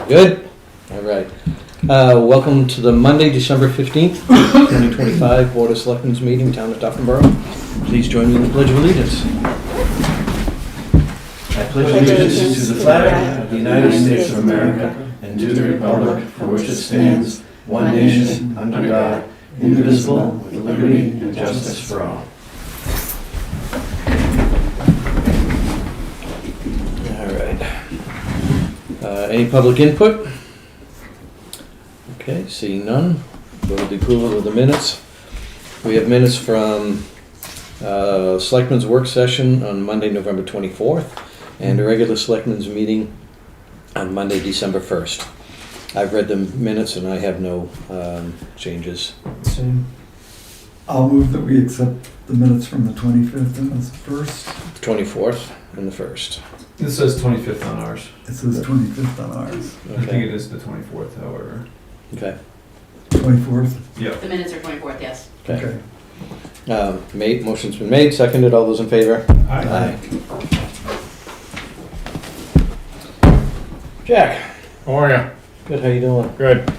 Good? All right. Welcome to the Monday, December 15th, 2025 Board of Selectmen's Meeting, Town of Duffenboro. Please join me in the Pledge of Allegiance. I pledge allegiance to the flag of the United States of America and to the republic for which it stands, one nation, under God, indivisible, with liberty and justice for all. All right. Any public input? Okay, seeing none. Go to the approval of the minutes. We have minutes from Selectmen's work session on Monday, November 24th, and a regular Selectmen's meeting on Monday, December 1st. I've read the minutes and I have no changes. Same. I'll move that we accept the minutes from the 25th and the 1st. 24th and the 1st. This says 25th on ours. It says 25th on ours. I think it is the 24th, however. Okay. 24th? Yep. The minutes are 24th, yes. Okay. Motion's been made, seconded. All those in favor? Aye. Jack. How are you? Good, how you doing? Good.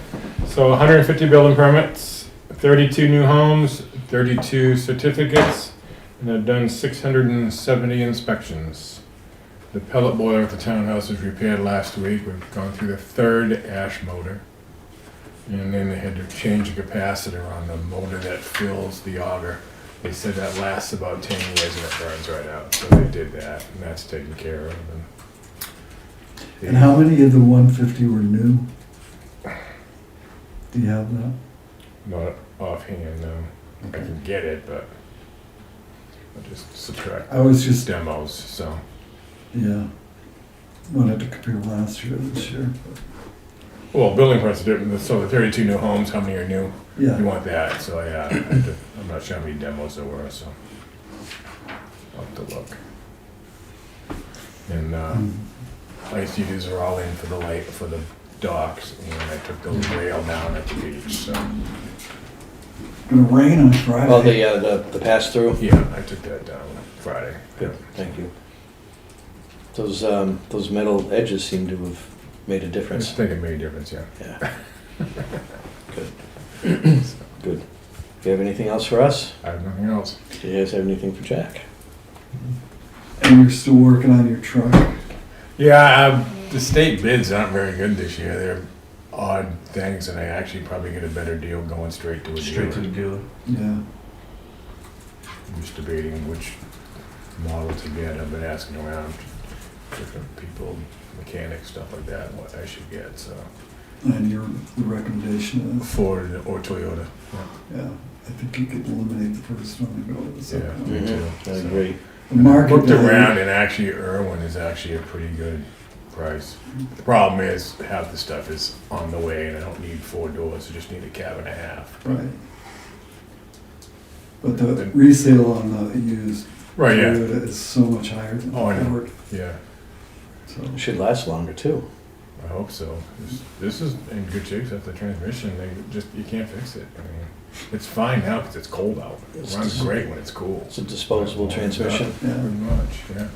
So 150 building permits, 32 new homes, 32 certificates, and I've done 670 inspections. The pellet boiler at the townhouse was repaired last week. We've gone through the third ash motor. And then they had to change the capacitor on the motor that fills the auger. They said that lasts about 10 years and it burns right out. So they did that, and that's taken care of. And how many of the 150 were new? Do you have that? Not offhand, no. I can get it, but I'll just subtract I was just, demos, so. yeah, wanted to compare last year to this year. But Well, building permits are different, so the 32 new homes, how many are new? yeah, You want that, so yeah, I'm not sure how many demos there were, so. I'll have to look. And, ICUs are all in for the light, for the docks, and I took the rail down at the beach, so. gonna rain on Friday. Oh, the pass-through? Yeah, I took that down Friday. Good, thank you. Those metal edges seem to have made a I difference. think it made a difference, yeah. Yeah. Good. Good. Do you have anything else for us? I have nothing else. Do you guys have anything for Jack? And you're still working on your truck? Yeah, the state bids aren't very good this year. They're odd things, and I actually probably get a better deal going straight to a Straight to the dealer. dealer. Yeah. I'm just debating which model to get. I've been asking around different people, mechanics, stuff like that, what I should get. So And the recommendation is, Ford or Toyota. yeah, I think you could eliminate the first one and go with the second one. Me too. Mm-hmm. I So- agree. The I market looked value- around, and actually Irwin is actually a pretty good price. The problem is half the stuff is on the way, and I don't need 4 doors. I just need a cab and a half. Right. But the resale on the used Right, yeah. Toyota is so much higher than Oh, I know. Ford. Yeah. So, It should last longer too. I hope so. This is in good shape, except the transmission, you can't fix it. I mean, it's fine now because it's cold out. It runs great when it's cool. It's a disposable transmission. yeah. Pretty much, yeah.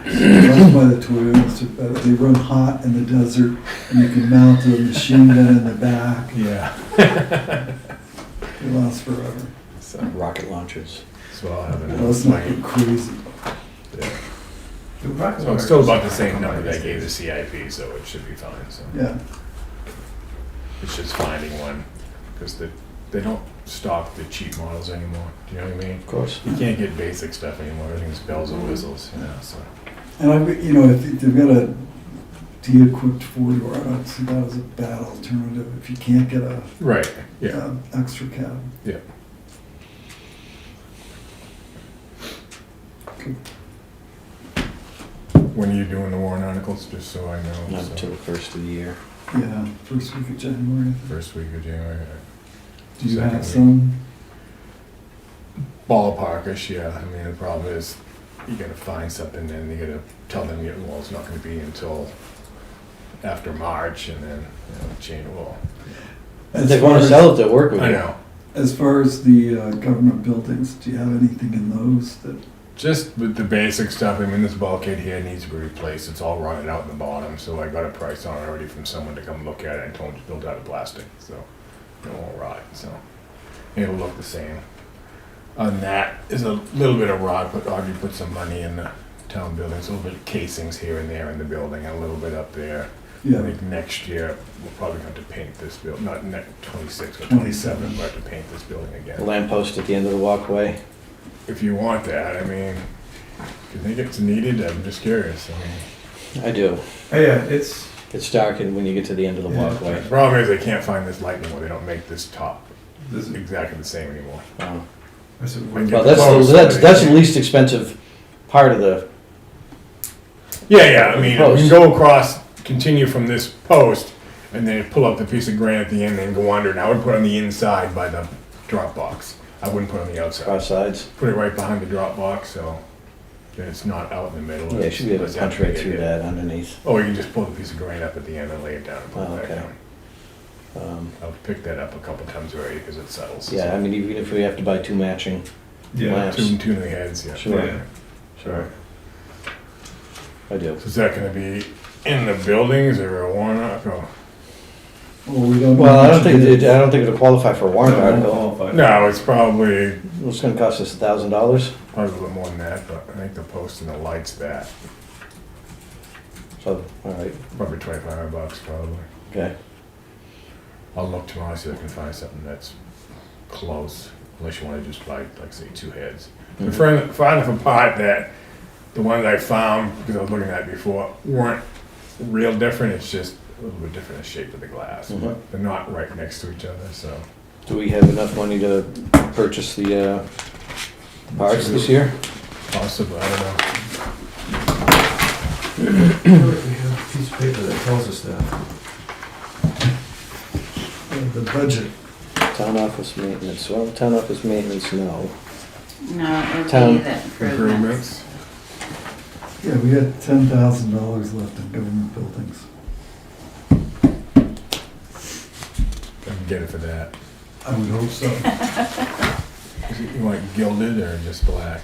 That's why the Toyotas are better. They run hot in the desert and you can mount the machine gun in the back. Yeah. They last forever. So, Rocket launchers. I'll have Well, enough it's not money. crazy. Yeah. So I'm still about the same number that I gave the CIP, so it should be fine, so. Yeah. It's just finding one, because they don't stock the cheap models anymore, do you know what I mean? Of course. You can't get basic stuff anymore, everything's bells and whistles, you know, so. And if they've got a de-equipped 4-door, I don't see that as a bad alternative if you can't get a Right, yeah, extra cab. yeah. When are you doing the warrant articles, just so I know? Not so- until the first of the year. Yeah, first week of January. First week of January. Do you Second have week. some? Ballparkish, yeah, I mean, the problem is, you gotta find something, and you gotta tell them, well, it's not gonna be until after March, and then, change, well, If they want to sell it, they'll work with you. I know. As far as the government buildings, do you have anything in those that Just with the basic stuff, I mean, this bulkhead here needs to be replaced. It's all rotted out in the bottom, so I got a price on it already from someone to come look at it and told them it's built out of plastic, so it won't rot, so it'll look the same. On that is a little bit of rot, but Audrey put some money in the town buildings, a little bit of casings here and there in the building, and a little bit up there. I Yeah, think next year, we'll probably have to paint this building, not next 26 or 27, we'll have to paint this building The again. lamppost at the end of the walkway. If you want that, I mean, if you think it's needed, I'm just curious. I mean, I do. Oh, yeah, it's, It's dark and when you get to the end of the Yeah. walkway. the problem is they can't find this light anymore. They don't make this top this is, exactly the same anymore. Oh. I said, When Well, you- that's the least expensive part of the, Yeah, I mean, we Post. can go across, continue from this post, and then pull up the piece of granite at the end and go under. And I would put it on the inside by the drop box. I wouldn't put it on the outside. cross sides. Put it right behind the drop box, so then it's not out in the middle. Yeah, you should be able to punch right through that underneath. Or you can just pull the piece of granite up at the end and lay it down and put Oh, it back okay. down. I've picked that up a couple times already because it settles. Yeah, I mean, even if we have to buy two matching, yeah, lamps. Two new heads, yeah. Sure. yeah. sure. I do. So is that gonna be in the buildings or a warrant article? well, we don't. Well, I know don't think, much I don't think it'll qualify for a warrant article. Qualified. No, it's probably It's gonna cost us $1,000, a little more than that, but I think the post and the lights that, so, all right, probably $2,500 probably. okay. I'll look tomorrow, see if I can find something that's close, unless you wanna just buy, like, say, two heads. Mhm. Far enough apart that the ones I found, because I was looking at it before, weren't real different, it's just a little bit different in the shape of the glass. Mhm. But they're not right next to each other, so. Do we have enough money to purchase the parts this year? Possibly, I don't know. We have a piece of paper that tells us that. The budget, Town office maintenance, well, town office maintenance, no. No, it would Town be the improvements. Improvements. yeah, we got $10,000 left in government buildings. I can get it for that. I would hope so. You want it gilded or just black?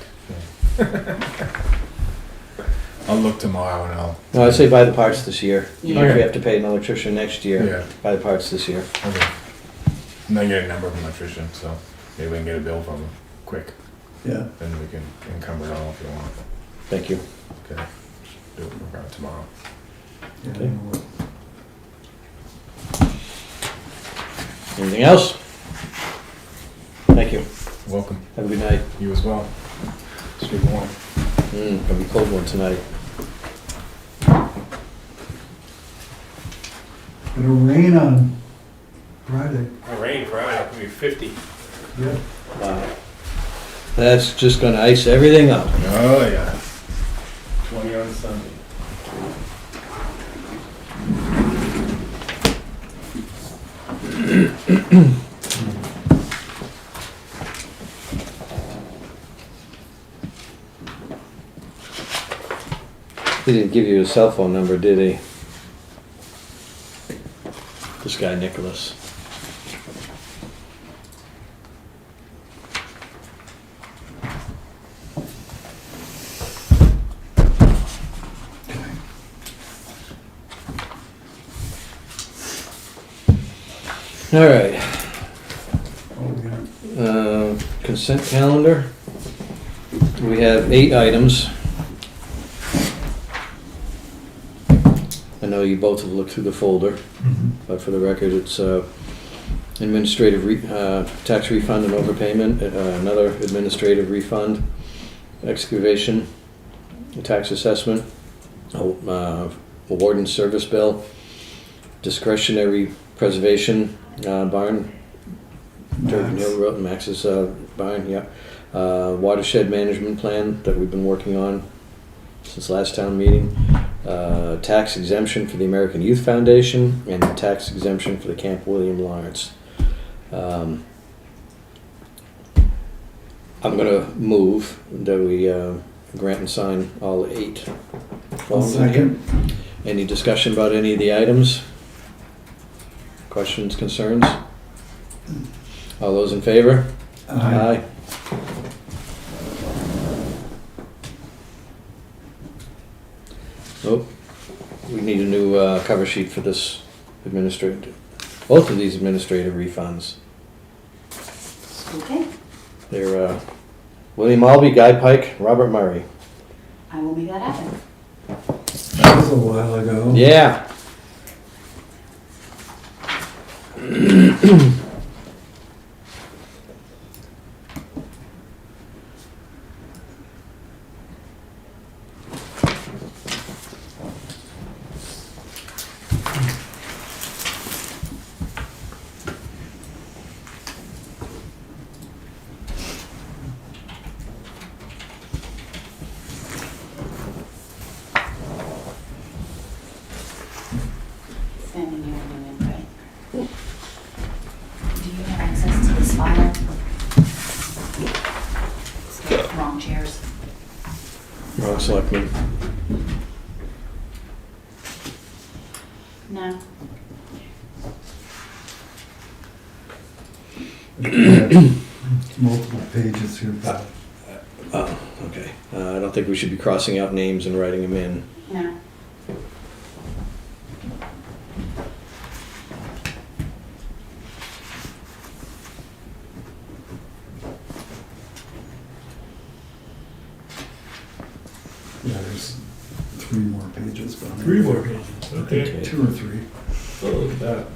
I'll look tomorrow and I'll. No, I'd say buy the parts this year. Even if we Okay. have to pay an electrician next year, Yeah, buy the parts this year. okay. And then get a number from an electrician, so maybe we can get a bill from him quick, Yeah, then we can encumber it all if you want. Thank you. Okay, do it around tomorrow. yeah. Okay. Anything else? Thank you. Welcome, Have a good night. you as well. Stay warm. Gonna be a cold one tonight. It'll rain on Friday. Rain Friday, it'll be 50. Yeah. Wow. That's just gonna ice everything up. Oh, yeah. 20 on Sunday. He didn't give you a cell phone number, did he? This guy, Nicholas. All right. Oh, yeah. Consent calendar. We have 8 items. I know you both have looked through the folder, but for the record, it's administrative tax refund and overpayment, another administrative refund, excavation, a tax assessment, a warden service bill, discretionary preservation barn, Turpin Hill Road, Max's barn, yeah. Watershed management plan that we've been working on since last town meeting. Tax exemption for the American Youth Foundation and tax exemption for the Camp William Lawrence. I'm gonna move that we grant and sign all 8 I'll forms in here. second. Any discussion about any of the items? Questions, concerns? All those in favor? Aye. Oh, we need a new cover sheet for this administrative, both of these administrative refunds. Okay, They're William Albee, Guy Pike, Robert Murray. I will make that happen. That was a while ago. Yeah. Sending you a new invite. Do you have access to this file? Wrong chairs. Wrong selectman. No. Multiple pages here. Oh, okay. I don't think we should be crossing out names and writing them in. No. Yeah, there's 3 more pages behind. 3 more pages, okay. Okay. 2 or 3. Oh, look at that.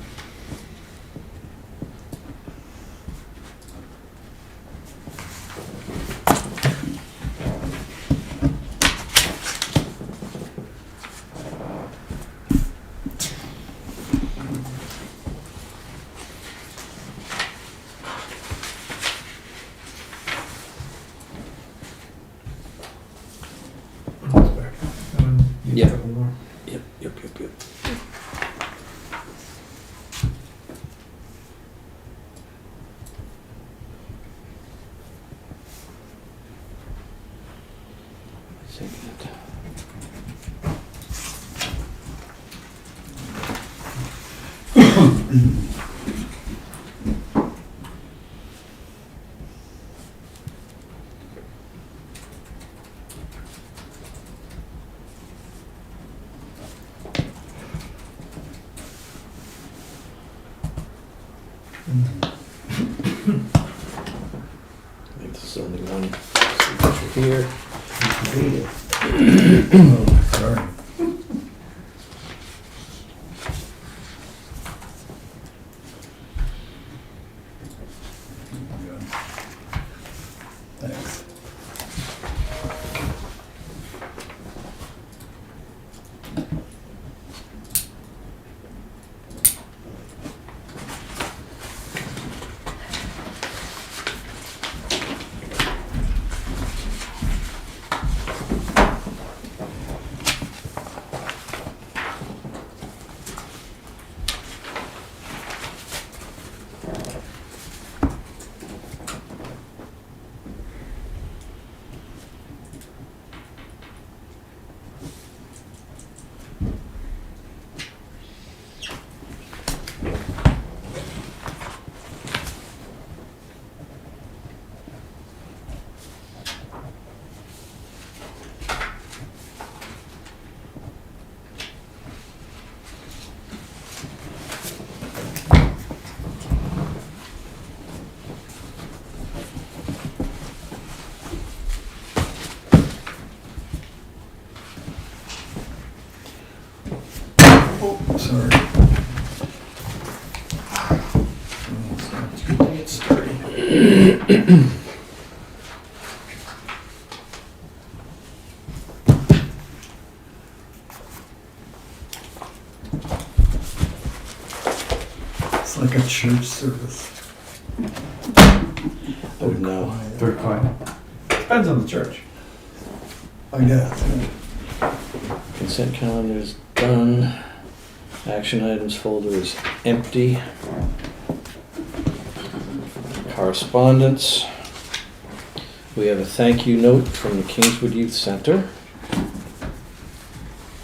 Yeah. A couple more. Yep. I think there's only one signature here. Oh, sorry. Thanks. Sorry. It's sturdy. It's like a church service. Oh, no. Very quiet. Depends on the church. I guess. Consent calendar is done. Action items folder is empty. Correspondence. We have a thank you note from the Kingswood Youth Center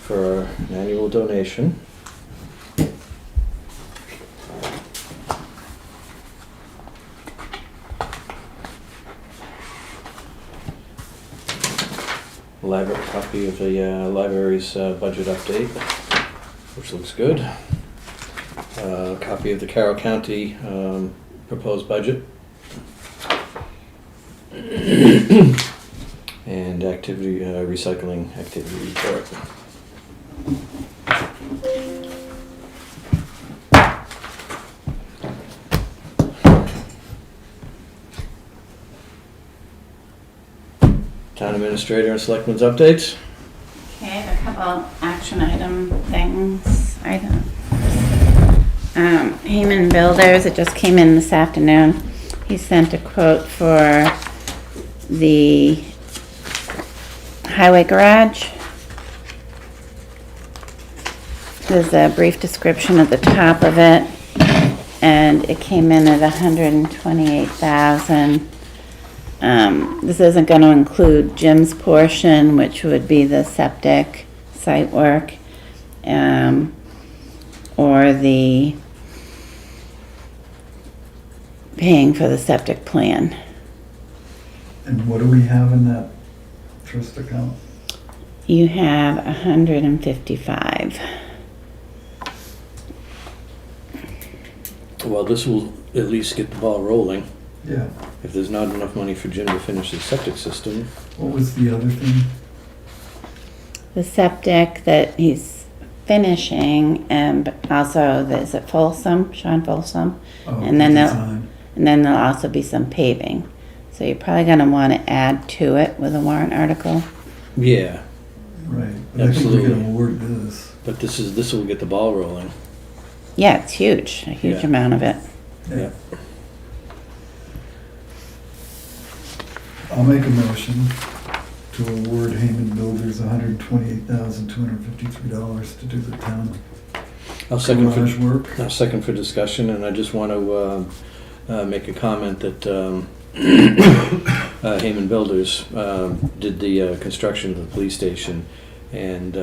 for an annual donation. Elaborate copy of the library's budget update, which looks good. Copy of the Carroll County proposed budget. And activity, recycling activity report. Town administrator and selectmen's updates. Okay, I have a couple action item things. Heyman Builders, it just came in this afternoon. He sent a quote for the highway garage. There's a brief description at the top of it, and it came in at $128,000. This isn't going to include Jim's portion, which would be the septic site work, or the paying for the septic plan. And what do we have in that trust account? You have 155. Well, this will at least get the ball rolling. Yeah. If there's not enough money for Jim to finish his septic system. What was the other thing? The septic that he's finishing, and also, is it Folsom, Sean Folsom? Oh, And then the they'll- design. And then there'll also be some paving. So you're probably gonna wanna add to it with a warrant article. Yeah, Right. But I think we Absolutely. can award this. but this will get the ball rolling. Yeah, it's huge, a huge Yeah. amount of it. Yeah. I'll make a motion to award Heyman Builders $128,253 to do the town I'll second garage for, work. I'll second for discussion, and I just want to make a comment that Heyman Builders did the construction of the police station, and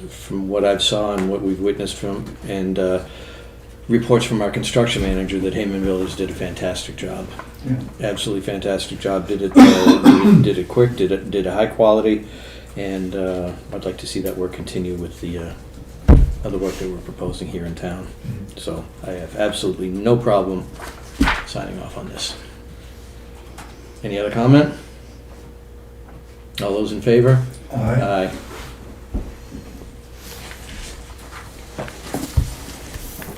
from what I've saw and what we've witnessed from, and reports from our construction manager, that Heyman Builders did a fantastic job. Yeah. Absolutely fantastic job. Did it did it quick. Did a high quality, and I'd like to see that work continue with the other work that we're proposing here in town. So I have absolutely no problem signing off on this. Any other comment? All those in favor? Aye. Aye.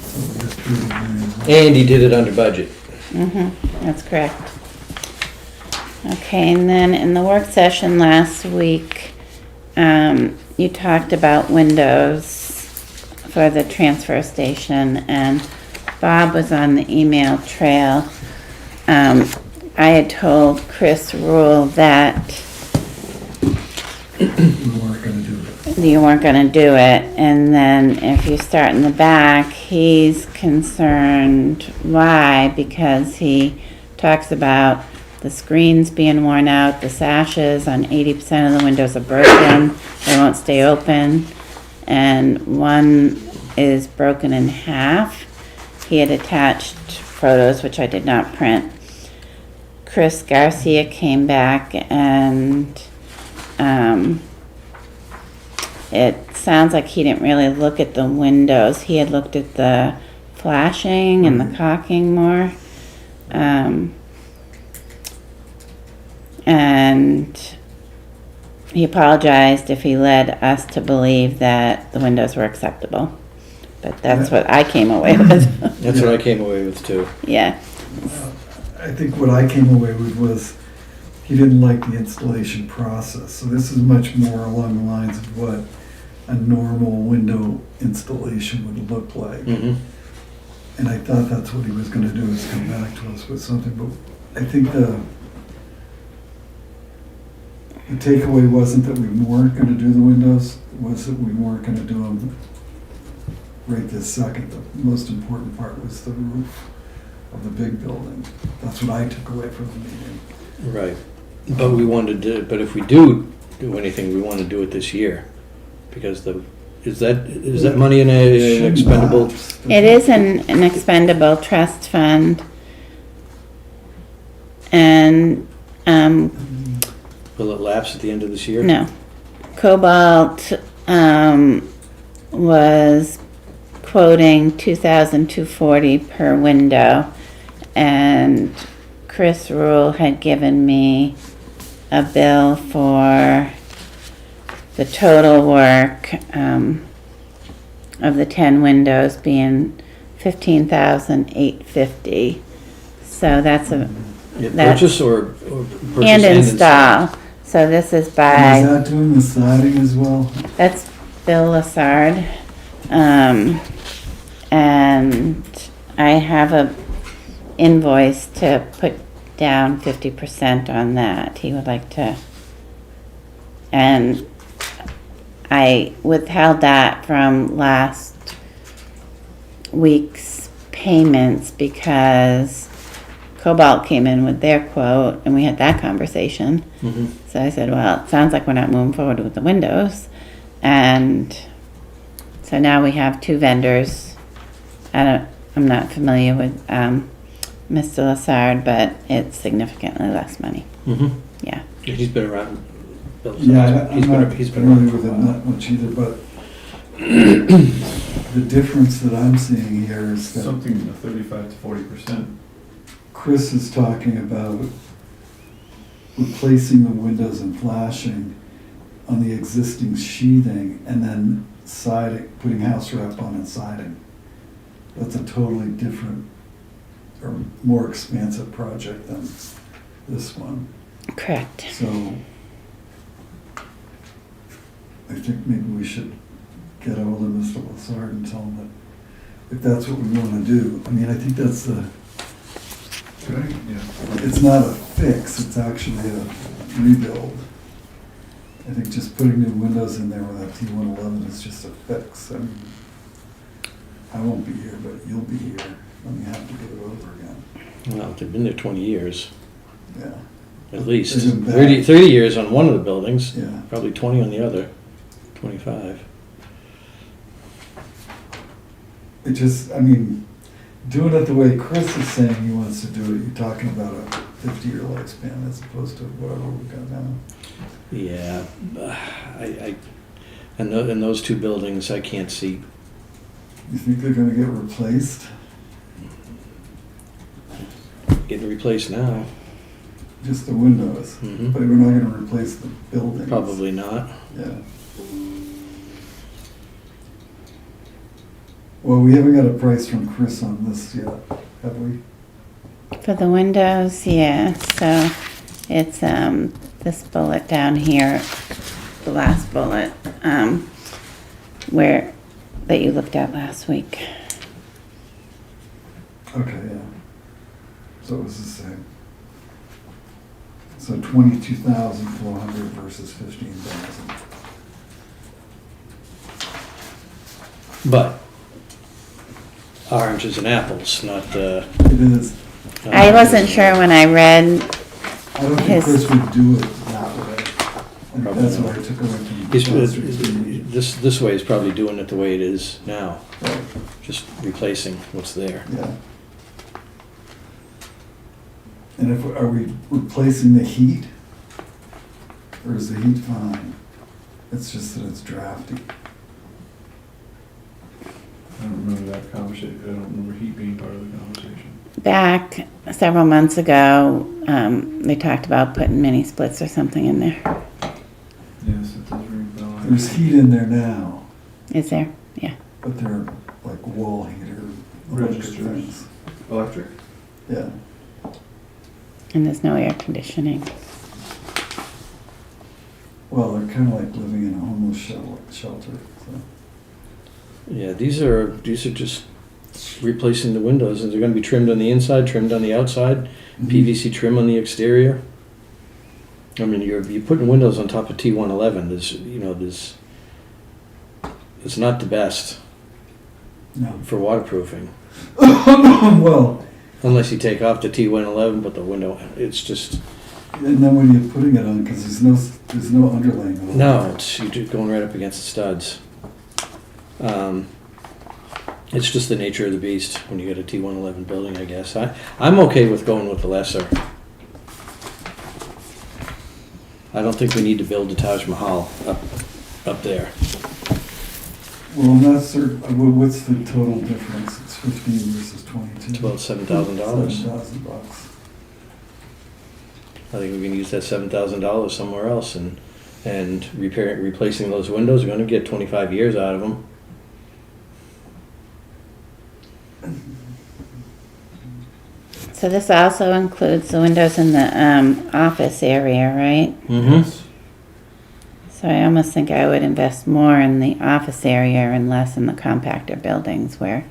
So we just do it again. And he did it under budget. That's correct. Okay, and then in the work session last week, you talked about windows for the transfer station, and Bob was on the email trail. I had told Chris Rule that We weren't gonna do it. you weren't gonna do it, and then if you start in the back, he's concerned. Why? Because he talks about the screens being worn out, the sashes on 80% of the windows are broken, they won't stay open, and one is broken in half. He had attached photos, which I did not print. Chris Garcia came back, and it sounds like he didn't really look at the windows. He had looked at the flashing and the caulking more. And he apologized if he led us to believe that the windows were acceptable. But that's what I came away with. That's what I came away with too. Yeah. I think what I came away with was he didn't like the installation process. So this is much more along the lines of what a normal window installation would look like. Mm-hmm. And I thought that's what he was gonna do, is come back to us with something, but I think the takeaway wasn't that we weren't gonna do the windows, it was that we weren't gonna do them right this second. The most important part was the roof of the big building. That's what I took away from the meeting. Right. But we wanted to, but if we do anything, we want to do it this year. Because is that money in an Shouldn't expendable? lapse. It is an expendable trust fund. And, Will it lapse at the end of this year? no, Cobalt was quoting $2,240 per window, and Chris Rule had given me a bill for the total work of the 10 windows being $15,850. So that's a Yeah, That's- purchase or purchase and install. So this is And by. is that doing the siding as well? That's Bill Lassard. And I have a invoice to put down 50% on that. He would like to, and I withheld that from last week's payments because Cobalt came in with their quote and we had that conversation. Mhm. So I said, well, it sounds like we're not moving forward with the windows. And so now we have two vendors. I'm not familiar with Mr. Lassard, but it's significantly less money. Mhm. Yeah. He's been around. Yeah, He's I'm been, not he's been familiar around with for a it while. that much either, but the difference that I'm seeing here is that Something 35 to 40%. Chris is talking about replacing the windows and flashing on the existing sheathing and then siding, putting house wrap on and siding. That's a totally different or more expansive project than this one. Correct. So I think maybe we should get ahold of Mr. Lassard and tell him that if that's what we want to do. I mean, I think that's it's not a fix, it's actually a rebuild. I think just putting new windows in there with that T111 is just a fix. I mean, I won't be here, but you'll be here, and we have to do it over again. Well, they've been there 20 years, Yeah, at least. They've been back. 30 years on one of the buildings, yeah. probably 20 on the other, 25. It just, I mean, doing it the way Chris is saying he wants to do it, you're talking about a 50-year lifespan as opposed to whatever we've got now. Yeah, and those two buildings, I can't see. You think they're gonna get replaced? Getting replaced now. Just the windows, Mhm. but we're not gonna replace the buildings. Probably not. Yeah. Well, we haven't got a price from Chris on this yet, have we? For the windows, yeah. So it's this bullet down here, the last bullet, where that you looked at last week. Okay, yeah. So it was the same. So 22,400 versus 15,000. But oranges and apples, not. It is. I wasn't sure when I read. I don't think His- Chris would do it that way. And Probably that's not. what I took away from He's, last week's meeting. this way is probably doing it the way it is now, Right, just replacing what's there. yeah. And are we replacing the heat? Or is the heat fine? It's just that it's drafty. I don't remember that conversation. I don't remember heat being part of the conversation. Back several months ago, they talked about putting mini splits or something in there. Yes, it does ring a bell. There's heat in there now, Is there? Yeah. but they're like wall heater electric Registers. things. Electric? Yeah, And there's no air conditioning. well, they're kind of like living in a homeless shelter, so. Yeah, these are just replacing the windows, and they're gonna be trimmed on the inside, trimmed on the outside, PVC trim on the exterior. I mean, you're putting windows on top of T111, it's not the best No. for waterproofing, Well, unless you take off the T111, but the window, it's just, and then when you're putting it on, because there's no underlaying at all. no, you're just going right up against the studs. It's just the nature of the beast when you get a T111 building, I guess. I'm okay with going with the lesser. I don't think we need to build the Taj Mahal up there. Well, that's, what's the total difference? It's 15 versus 22. It's about $7,000. $7,000. I think we can use that $7,000 somewhere else and replacing those windows. We're gonna get 25 years out of them. So this also includes the windows in the office area, right? Mm-hmm. So I almost think I would invest more in the office area and less in the compactor buildings where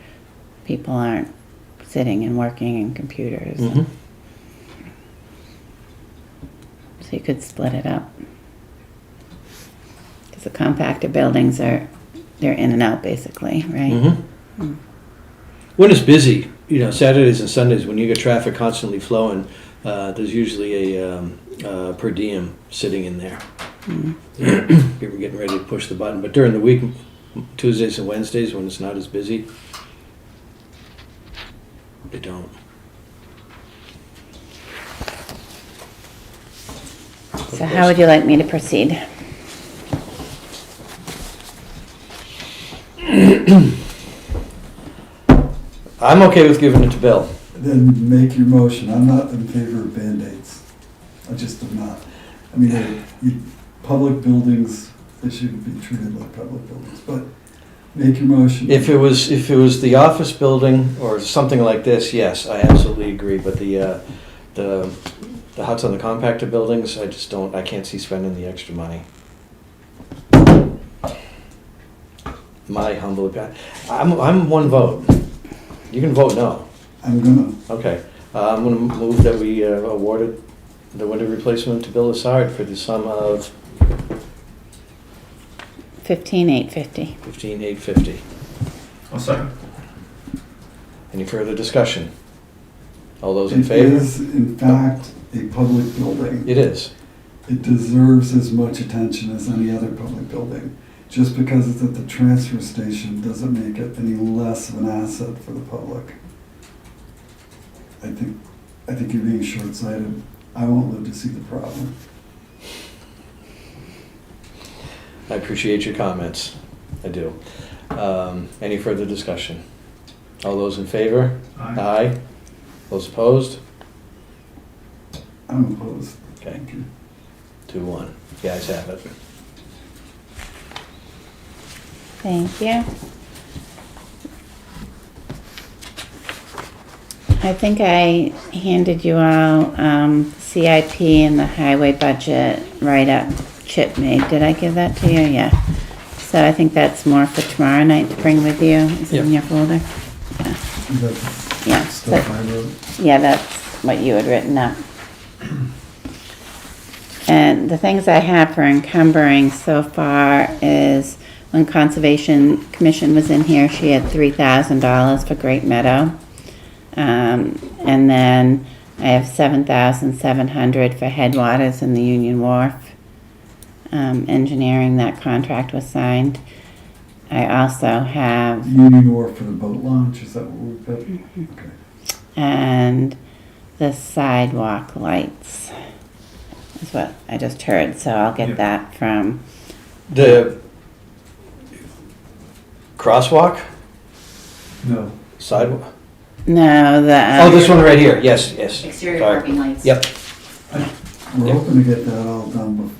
people aren't sitting and working in computers. Mm-hmm. So you could split it up. Because the compactor buildings they're in and out basically, right? Mm-hmm. When it's busy, Saturdays and Sundays, when you get traffic constantly flowing, there's usually a per diem sitting in there. People getting ready to push the button. But during the week, Tuesdays and Wednesdays, when it's not as busy, they don't. So how would you like me to proceed? I'm okay with giving it to Bill. Then make your motion. I'm not in favor of Band-Aids. I just am not. I mean, public buildings, they should be treated like public buildings, but make your motion. If it was the office building or something like this, yes, I absolutely agree. But the huts on the compactor buildings, I can't see spending the extra money. My humble opinion. I'm one vote. You can vote no. I'm gonna, Okay. I'm gonna move that we awarded the window replacement to Bill Assard for the sum of $15,850. $15,850. I'll second. Any further discussion? All those in it favor? is in fact a public building. It is. It deserves as much attention as any other public building. Just because it's at the transfer station doesn't make it any less of an asset for the public. I think you're being short-sighted. I won't live to see the problem. I appreciate your comments. I do. Any further discussion? All those in favor? Aye. Those opposed? I'm opposed. Okay. Thank you. 2-1. You guys have it. Thank you. I think I handed you all CIP and the highway budget write-up Chip made. Did I give that to you? Yeah. So I think that's more for tomorrow night to bring with you. Is it in your folder? That's Yeah. stuff So- I wrote. Yeah, that's what you had written up. And the things I have for encumbering so far is when Conservation Commission was in here, she had $3,000 for Great Meadow. And then I have $7,700 for Headwaters in the Union Wharf. Engineering, that contract was signed. I also have, Union Wharf for the boat launch, is that what we've got? Okay. and the sidewalk lights is what I just heard, so I'll get Yeah. that from, The crosswalk? No. Sidewalk? no, the. Oh, this one right here. Yes, yes. Exterior Sorry. parking lights. Yep. We're Yep. hoping to get that all done before,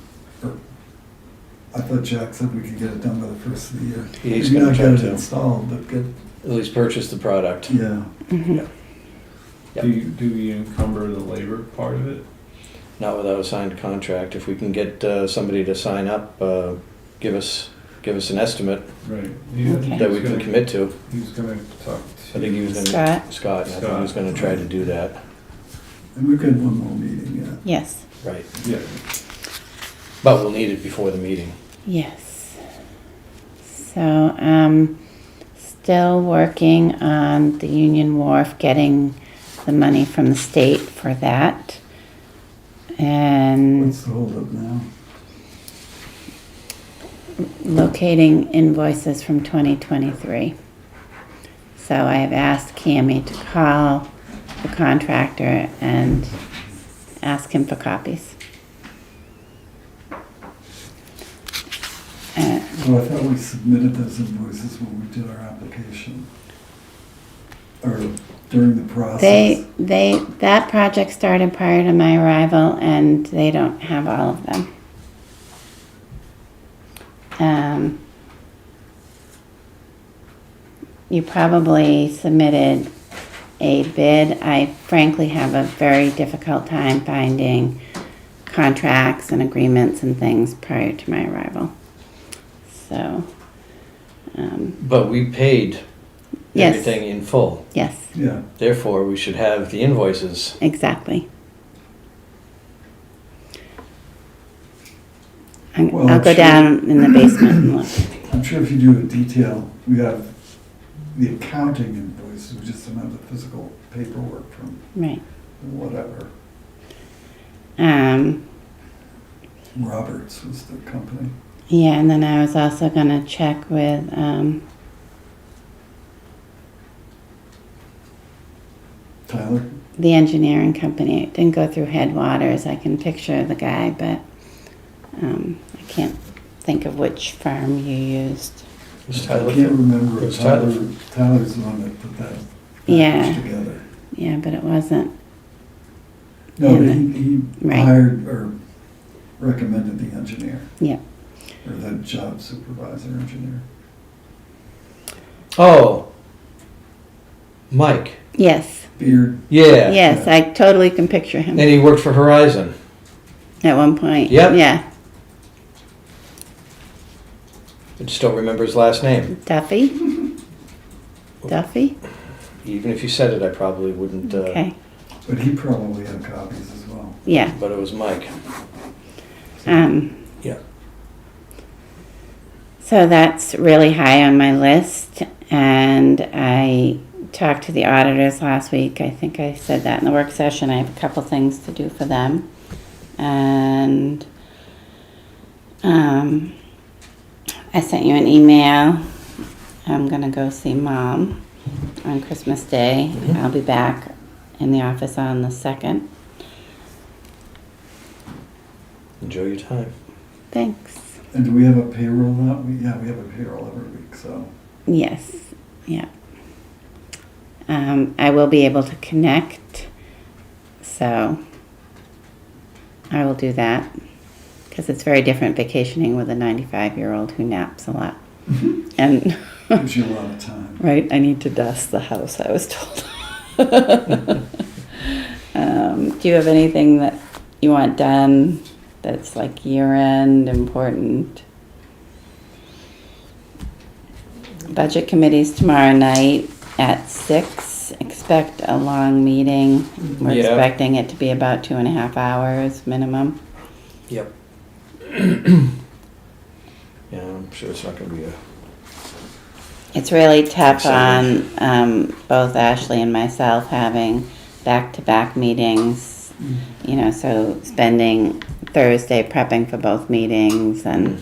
I thought Jack said we could get it done by the first of the year. He's Maybe gonna not try get it to. installed, but get, At least purchase the product. yeah. Mhm. Yep. Do we encumber the labor part of it? Not without a signed contract. If we can get somebody to sign up, give us an estimate Right. Okay. that we can commit to. He was gonna talk to. I think he was going to. Scott? Scott. I think he was going to try to do that. And we've got one more meeting yet. Yes, Right. Yeah. But we'll need it before the meeting. yes. So, still working on the Union Wharf, getting the money from the state for that. And What's the holdup now? locating invoices from 2023. So I have asked Cammy to call the contractor and ask him for copies. Well, I thought we submitted those invoices when we did our application. Or during the process. That project started prior to my arrival and they don't have all of them. You probably submitted a bid. I frankly have a very difficult time finding contracts and agreements and things prior to my arrival. So, But we paid Yes. everything in full. yes, Yeah, Therefore, we should have the invoices. exactly. Well, I'll I'm go sure- down in the basement and look. I'm sure if you do a detail, we have the accounting invoices, we just don't have the physical paperwork from Right. whatever. Roberts was the company. Yeah, and then I was also gonna check with, Tyler? the engineering company. It didn't go through Headwaters. I can picture the guy, but, I can't think of which firm you used. Was I Tyler- can't remember. It was Tyler. Tyler's the one that put that Yeah. package together. Yeah, but it wasn't, No, but Yeah. he Right. hired or recommended the engineer. Yeah. Or the job supervisor engineer. Oh, Mike. yes, Beard. Yeah. yes, I totally can picture him And he worked for Horizon. at one point. Yep. Yeah, I just don't remember his last name. Duffy? Duffy? Even if you said it, I probably wouldn't. Okay, But he probably had copies as well. yeah. But it was Mike. Yeah. So that's really high on my list, and I talked to the auditors last week. I think I said that in the work session. I have a couple things to do for them. And I sent you an email. I'm gonna go see Mom on Christmas Day. I'll be back in the office on the 2nd. Enjoy your time. Thanks. And do we have a payroll that week? Yeah, we have a payroll every week, so. Yes, yeah. I will be able to connect, so I will do that. Because it's very different vacationing with a 95-year-old who naps a lot. And, Gives you a lot of time. right, I need to dust the house, I was told. Do you have anything that you want done that's like year-end important? Budget committee's tomorrow night at 6. Expect a long meeting. We're Yeah. expecting it to be about 2.5 hours minimum. Yep. Yeah, I'm sure it's not going to be a. It's really tough Exciting. on both Ashley and myself having back-to-back meetings. You know, so spending Thursday prepping for both meetings and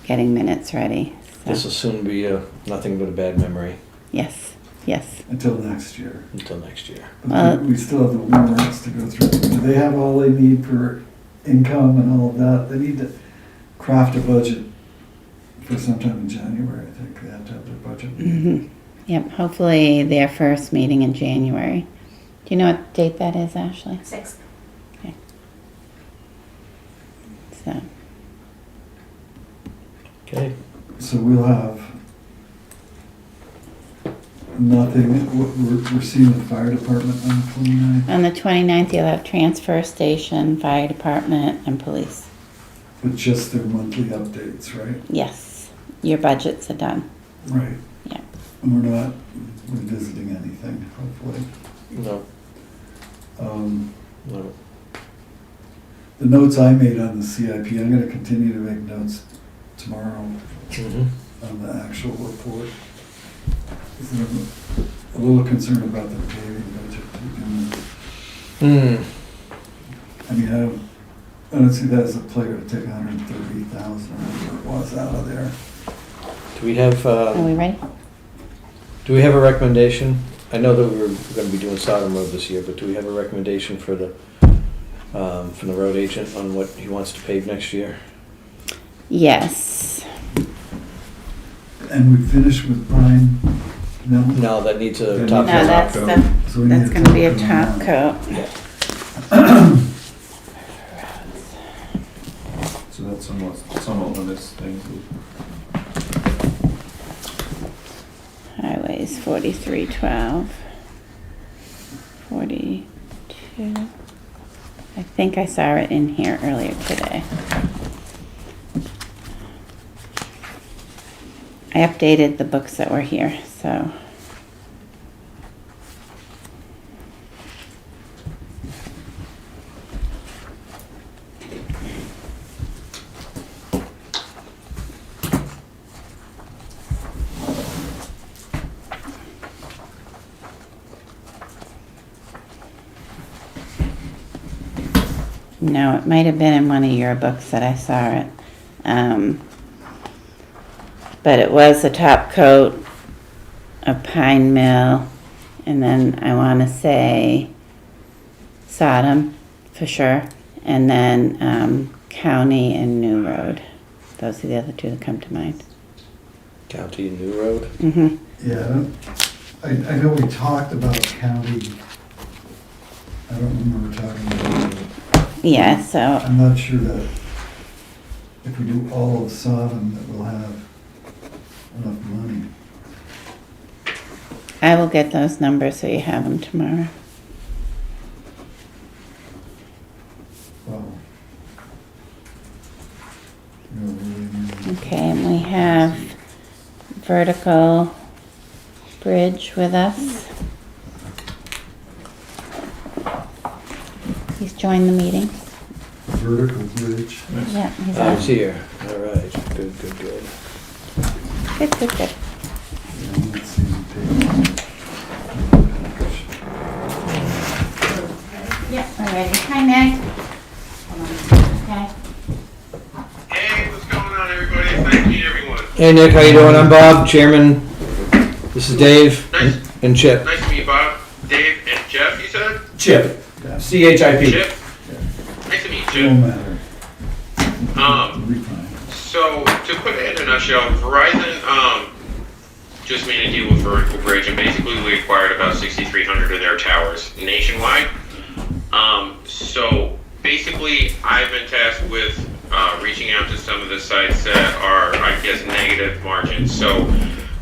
getting minutes ready. So, This will soon be nothing but a bad memory yes, yes. Until next year. until next year. But we still have the warrants to go through. Do they have all they need for income and all of that? They need to craft a budget for sometime in January, I think. They have to have their budget meeting. Hmm. Yep, hopefully their first meeting in January. Do you know what date that is, Ashley? 6th. So, Okay. So we'll have nothing, we're seeing the fire department on the 29th, on the 29th, you'll have transfer station, fire department, and police. but just their monthly updates, right? Yes, your budgets are done. Right. Yeah. And we're not revisiting anything, hopefully. No. No. The notes I made on the CIP, I'm gonna continue to make notes tomorrow Mm-hmm. on the actual report. 'Cause I'm a little concerned about the paving budget to begin with. Hmm. I mean, I don't see that as a player to take 130,000 or whatever it was out of there. Do we have? Are we ready? Do we have a recommendation? I know that we were going to be doing Sodom Road this year, but do we have a recommendation for the from the road agent on what he wants to pave next year? Yes. And we finished with Pine Mill? No, that needs a That top No, needs coat. that's the, So we that's need gonna be a coat on top that. coat. So that's somewhat limits things. Highways 4312. 42. I think I saw it in here earlier today. I updated the books that were here, so. No, it might have been in one of your books that I saw it. But it was the top coat of Pine Mill, and then I want to say Sodom for sure, and then County and New Road. Those are the other two that come to mind. County and New Road. Mm-hmm. Yeah, I know we talked about county. I don't remember talking about it. Yeah, so I'm not sure that if we do all of Sodom, that we'll have enough money. I will get those numbers so you have them tomorrow. Well, really, Okay, and we have Vertical Bridge with us. He's joined the meeting. vertical bridge. Yeah, he's Oh, on. he's here. All right. Good, good, good. Good, good, good. Yeah, let's see the page. Yeah, we're ready. Hi, Nick. Okay. Hey, what's going on, everybody? Thank you, everyone. Hey, Nick, how you doing? I'm Bob, Chairman. This is Dave and Chip. Nice to meet you, Bob, Dave, and Jeff, you said? Chip, C-H-I-P. Chip? Nice to meet you, No Chip. matter. Um, We'll be fine. So, to put it in a nutshell, Verizon, just made a deal with Vertical Bridge, and basically we acquired about 6,300 of their towers nationwide. So, basically, I've been tasked with reaching out to some of the sites that are, I guess, negative margins. So,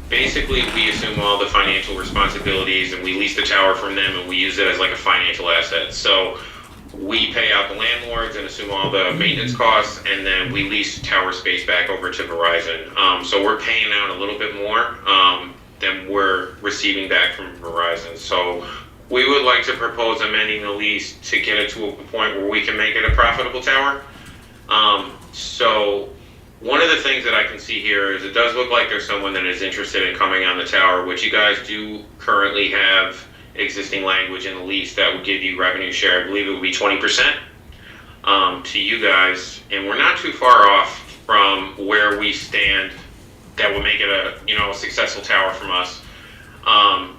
basically, we assume all the financial responsibilities, and we lease the tower from them, and we use it as like a financial asset. So, we pay out the landlords and assume all the maintenance costs, and then we lease tower space back over to Verizon. So we're paying out a little bit more than we're receiving back from Verizon. So we would like to propose amending the lease to get it to a point where we can make it a profitable tower. So one of the things that I can see here is it does look like there's someone that is interested in coming on the tower, which you guys do currently have existing language in the lease that would give you revenue share. I believe it would be 20% to you guys, and we're not too far off from where we stand. That would make it a successful tower from us.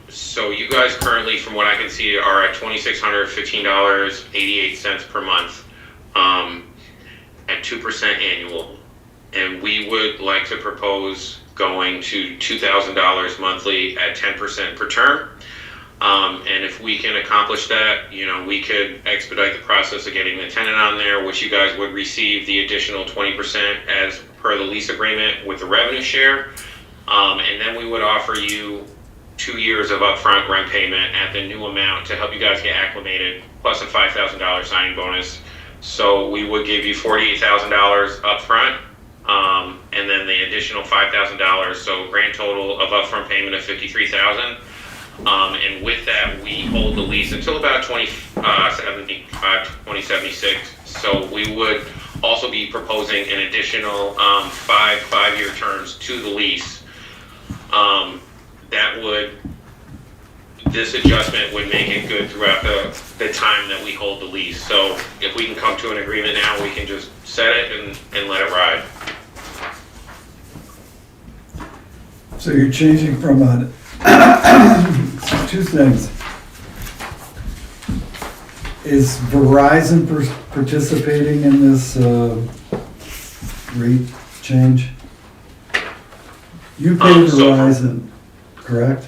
So you guys currently, from what I can see, are at $2,615.88 per month at 2% annual, and we would like to propose going to $2,000 monthly at 10% per term. And if we can accomplish that, we could expedite the process of getting the tenant on there, which you guys would receive the additional 20% as per the lease agreement with the revenue share. And then we would offer you 2 years of upfront rent payment at the new amount to help you guys get acclimated, plus a $5,000 signing bonus. So we would give you $48,000 upfront, and then the additional $5,000. So grand total of upfront payment of $53,000. And with that, we hold the lease until about 2076. So we would also be proposing an additional five-year terms to the lease. This adjustment would make it good throughout the time that we hold the lease. So if we can come to an agreement now, we can just set it and let it ride. So you're changing from two things. Is Verizon participating in this rate change? You pay So- Verizon, correct?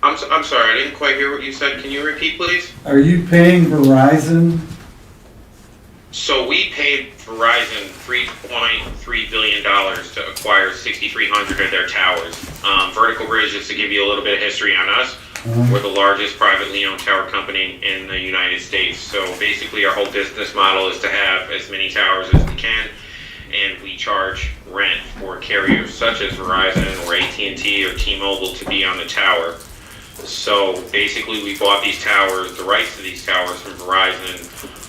I'm sorry, I didn't quite hear what you said. Can you repeat, please? Are you paying Verizon? So we paid Verizon $3.3 billion to acquire 6,300 of their towers. Vertical Bridge, just to give you a little bit of history on us, we're the largest privately owned tower company in the United States. So basically our whole business model is to have as many towers as we can, and we charge rent for carriers such as Verizon or AT&T or T-Mobile to be on the tower. So basically we bought these towers, the rights to these towers from Verizon,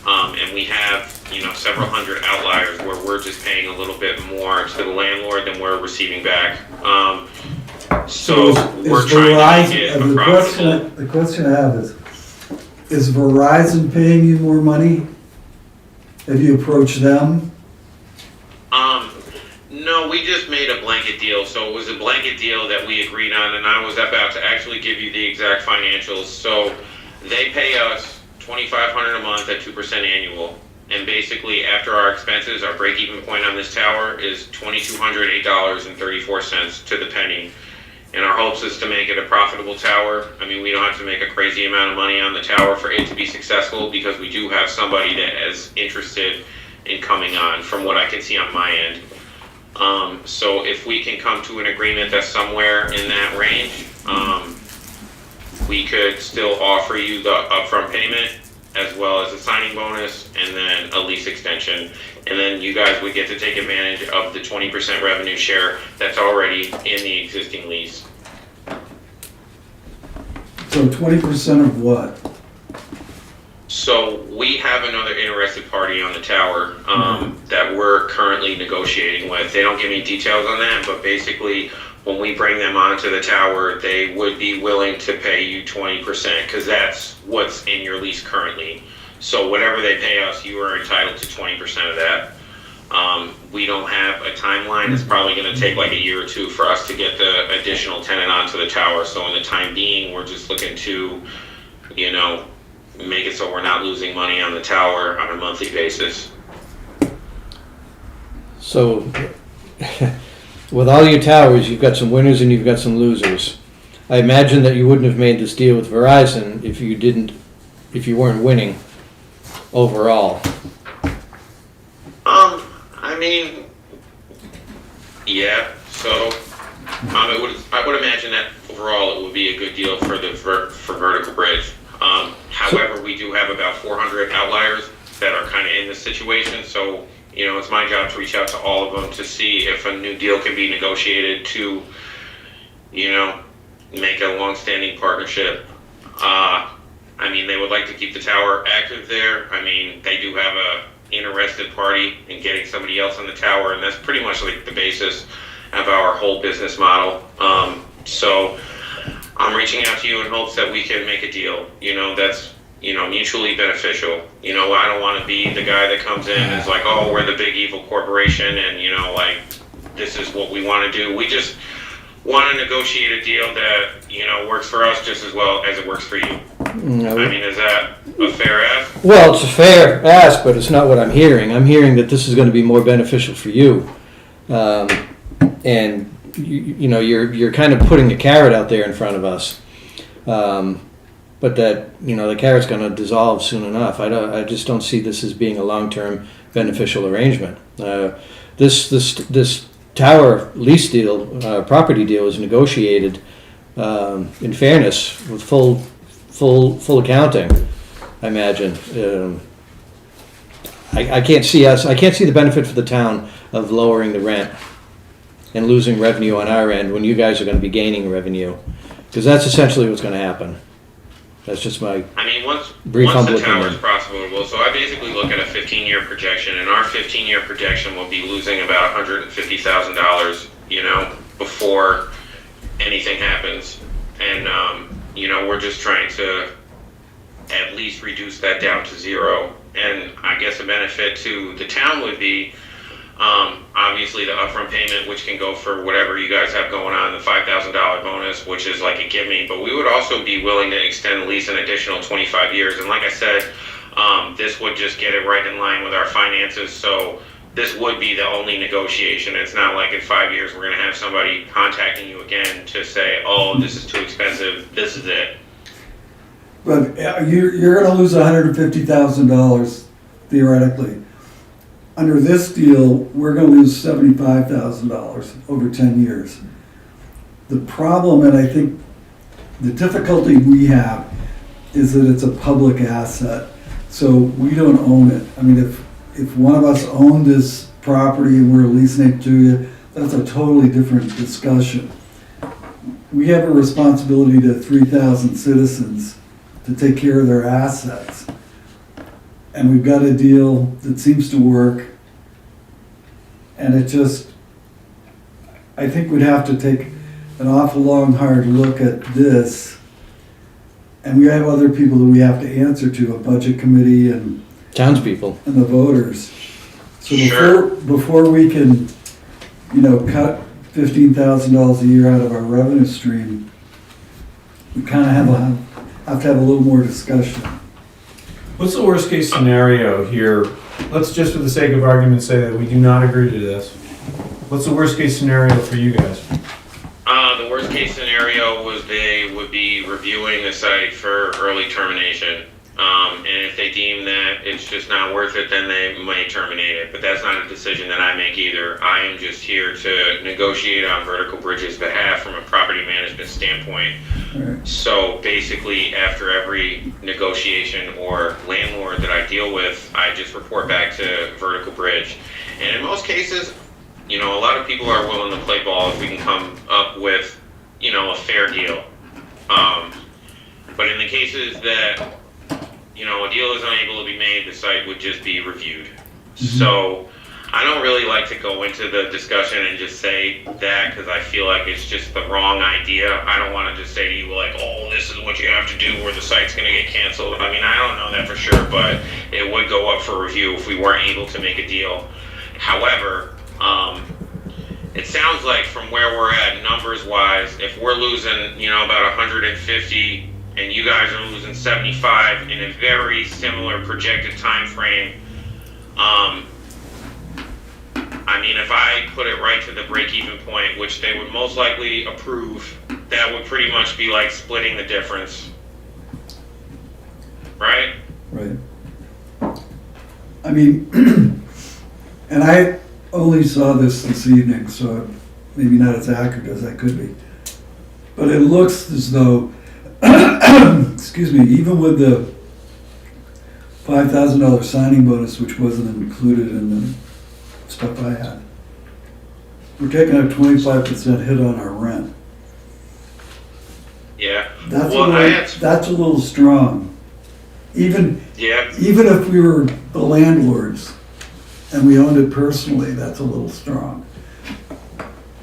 and we have, several hundred outliers where we're just paying a little bit more to the landlord than we're receiving back. So we're trying to make it a profitable. The question I have is Verizon paying you more money? Have you approached them? No, we just made a blanket deal. So it was a blanket deal that we agreed on, and I was about to actually give you the exact financials. So they pay us $2,500 a month at 2% annual. And basically, after our expenses, our break-even point on this tower is $2,208.34 to the penny. And our hopes is to make it a profitable tower. I mean, we don't have to make a crazy amount of money on the tower for it to be successful, because we do have somebody that is interested in coming on, from what I can see on my end. So if we can come to an agreement that's somewhere in that range, we could still offer you the upfront payment as well as a signing bonus and then a lease extension. And then you guys would get to take advantage of the 20% revenue share that's already in the existing lease. So 20% of what? So we have another interested party on the tower that we're currently negotiating with. They don't give me details on that, but basically when we bring them onto the tower, they would be willing to pay you 20%, because that's what's in your lease currently. So whatever they pay us, you are entitled to 20% of that. We don't have a timeline. It's probably going to take like a year or two for us to get the additional tenant onto the tower. So in the time being, we're just looking to, make it so we're not losing money on the tower on a monthly basis. So, with all your towers, you've got some winners and you've got some losers. I imagine that you wouldn't have made this deal with Verizon if you weren't winning overall. I mean, yeah. So, I would imagine that overall it would be a good deal for Vertical Bridge. However, we do have about 400 outliers that are kind of in this situation. So, it's my job to reach out to all of them to see if a new deal can be negotiated to, make a long-standing partnership. I mean, they would like to keep the tower active there. I mean, they do have a interested party in getting somebody else on the tower, and that's pretty much like the basis of our whole business model. So I'm reaching out to you in hopes that we can make a deal, that's, mutually beneficial. I don't want to be the guy that comes in and is like, oh, we're the big evil corporation and, this is what we want to do. We just want to negotiate a deal that, works for us just as well as it works for you. No. I mean, is that a fair ask? Well, it's a fair ask, but it's not what I'm hearing. I'm hearing that this is going to be more beneficial for you, and you're kind of putting a carrot out there in front of us, but that the carrot's going to dissolve soon enough. I just don't see this as being a long-term beneficial arrangement. This tower lease deal, property deal, is negotiated in fairness with full accounting. I imagine. I can't see the benefit for the town of lowering the rent and losing revenue on our end when you guys are going to be gaining revenue, because that's essentially what's going to happen. That's just my once brief humble the tower is opinion. profitable, so I basically look at a 15-year projection, and our 15-year projection will be losing about $150,000, before anything happens. And, we're just trying to at least reduce that down to zero. And I guess a benefit to the town would be, obviously the upfront payment, which can go for whatever you guys have going on, the $5,000 bonus, which is like a gimme, but we would also be willing to extend the lease an additional 25 years. And like I said, this would just get it right in line with our finances. So this would be the only negotiation. It's not like in 5 years we're gonna have somebody contacting you again to say, oh, this is too expensive, this is it. But you're gonna lose $150,000 theoretically. Under this deal, we're gonna lose $75,000 over 10 years. The problem, and I think the difficulty we have, is that it's a public asset, so we don't own it. I mean, if one of us owned this property and we're leasing it to you, that's a totally different discussion. We have a responsibility to 3,000 citizens to take care of their assets. And we've got a deal that seems to work. And it just, I think we'd have to take an awful long, hard look at this. And we have other people that we have to answer to, a budget committee and Townspeople. the voters. So Sure. before we can, cut $15,000 a year out of our revenue stream, we kind of have to have a little more discussion. What's the worst case scenario here? Let's just for the sake of argument say that we do not agree to this. What's the worst case scenario for you guys? The worst case scenario was they would be reviewing the site for early termination. And if they deem that it's just not worth it, then they might terminate it. But that's not a decision that I make either. I am just here to negotiate on Vertical Bridge's behalf from a property management standpoint. Right. So basically, after every negotiation or landlord that I deal with, I just report back to Vertical Bridge. And in most cases, a lot of people are willing to play ball if we can come up with, a fair deal. But in the cases that, a deal is unable to be made, the site would just be reviewed. So I don't really like to go into the discussion and just say that because I feel like it's just the wrong idea. I don't want to just say to you like, oh, this is what you have to do or the site's going to get canceled. I mean, I don't know that for sure, but it would go up for review if we weren't able to make a deal. However, it sounds like from where we're at numbers wise, if we're losing, about 150 and you guys are losing 75 in a very similar projected time frame, I mean, if I put it right to the break-even point, which they would most likely approve, that would pretty much be like splitting the difference. Right? Right. I mean, and I only saw this evening, so maybe not as accurate as I could be. But it looks as though, excuse me, even with the $5,000 signing bonus, which wasn't included in the stuff I had, we're taking a 25% hit on our rent. Yeah. That's Well, that's a little strong. Even Yeah. if we were the landlords and we owned it personally, that's a little strong.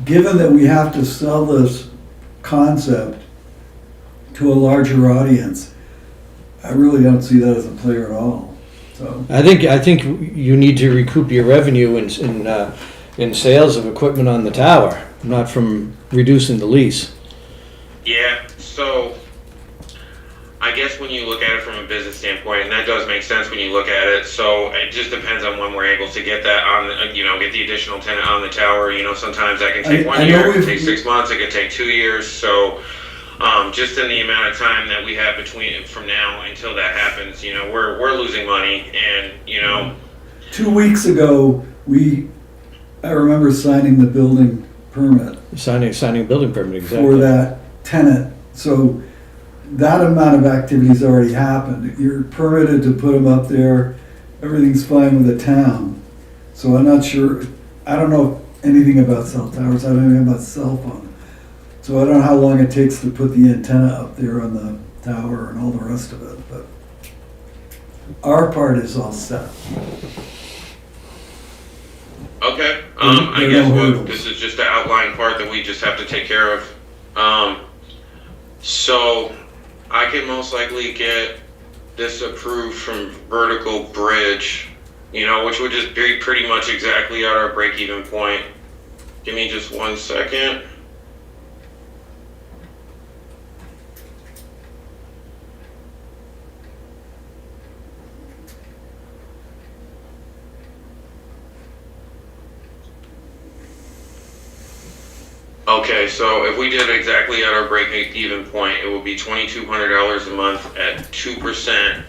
Given that we have to sell this concept to a larger audience, I really don't see that as a player at all. So I think you need to recoup your revenue in sales of equipment on the tower, not from reducing the lease. Yeah, so I guess when you look at it from a business standpoint, and that does make sense when you look at it, so it just depends on when we're able to get that on, get the additional tenant on the tower. Sometimes that can take I 1 know year, it can we've- take 6 months, it can take 2 years, so just in the amount of time that we have from now until that happens, we're losing money, and 2 weeks ago, I remember signing the building permit Signing a building permit, for exactly. that tenant. So that amount of activity's already happened. You're permitted to put them up there. Everything's fine with the town. So I'm not sure, I don't know anything about cell towers. I don't know about cell phone. So I don't know how long it takes to put the antenna up there on the tower and all the rest of it, but our part is all set. okay. There I are guess no hurdles. this is just the outline part that we just have to take care of. So I can most likely get this approved from Vertical Bridge, which would just be pretty much exactly at our break-even point. Give me just 1 second. Okay, so if we did exactly at our break-even point, it would be $2,200 a month at 2%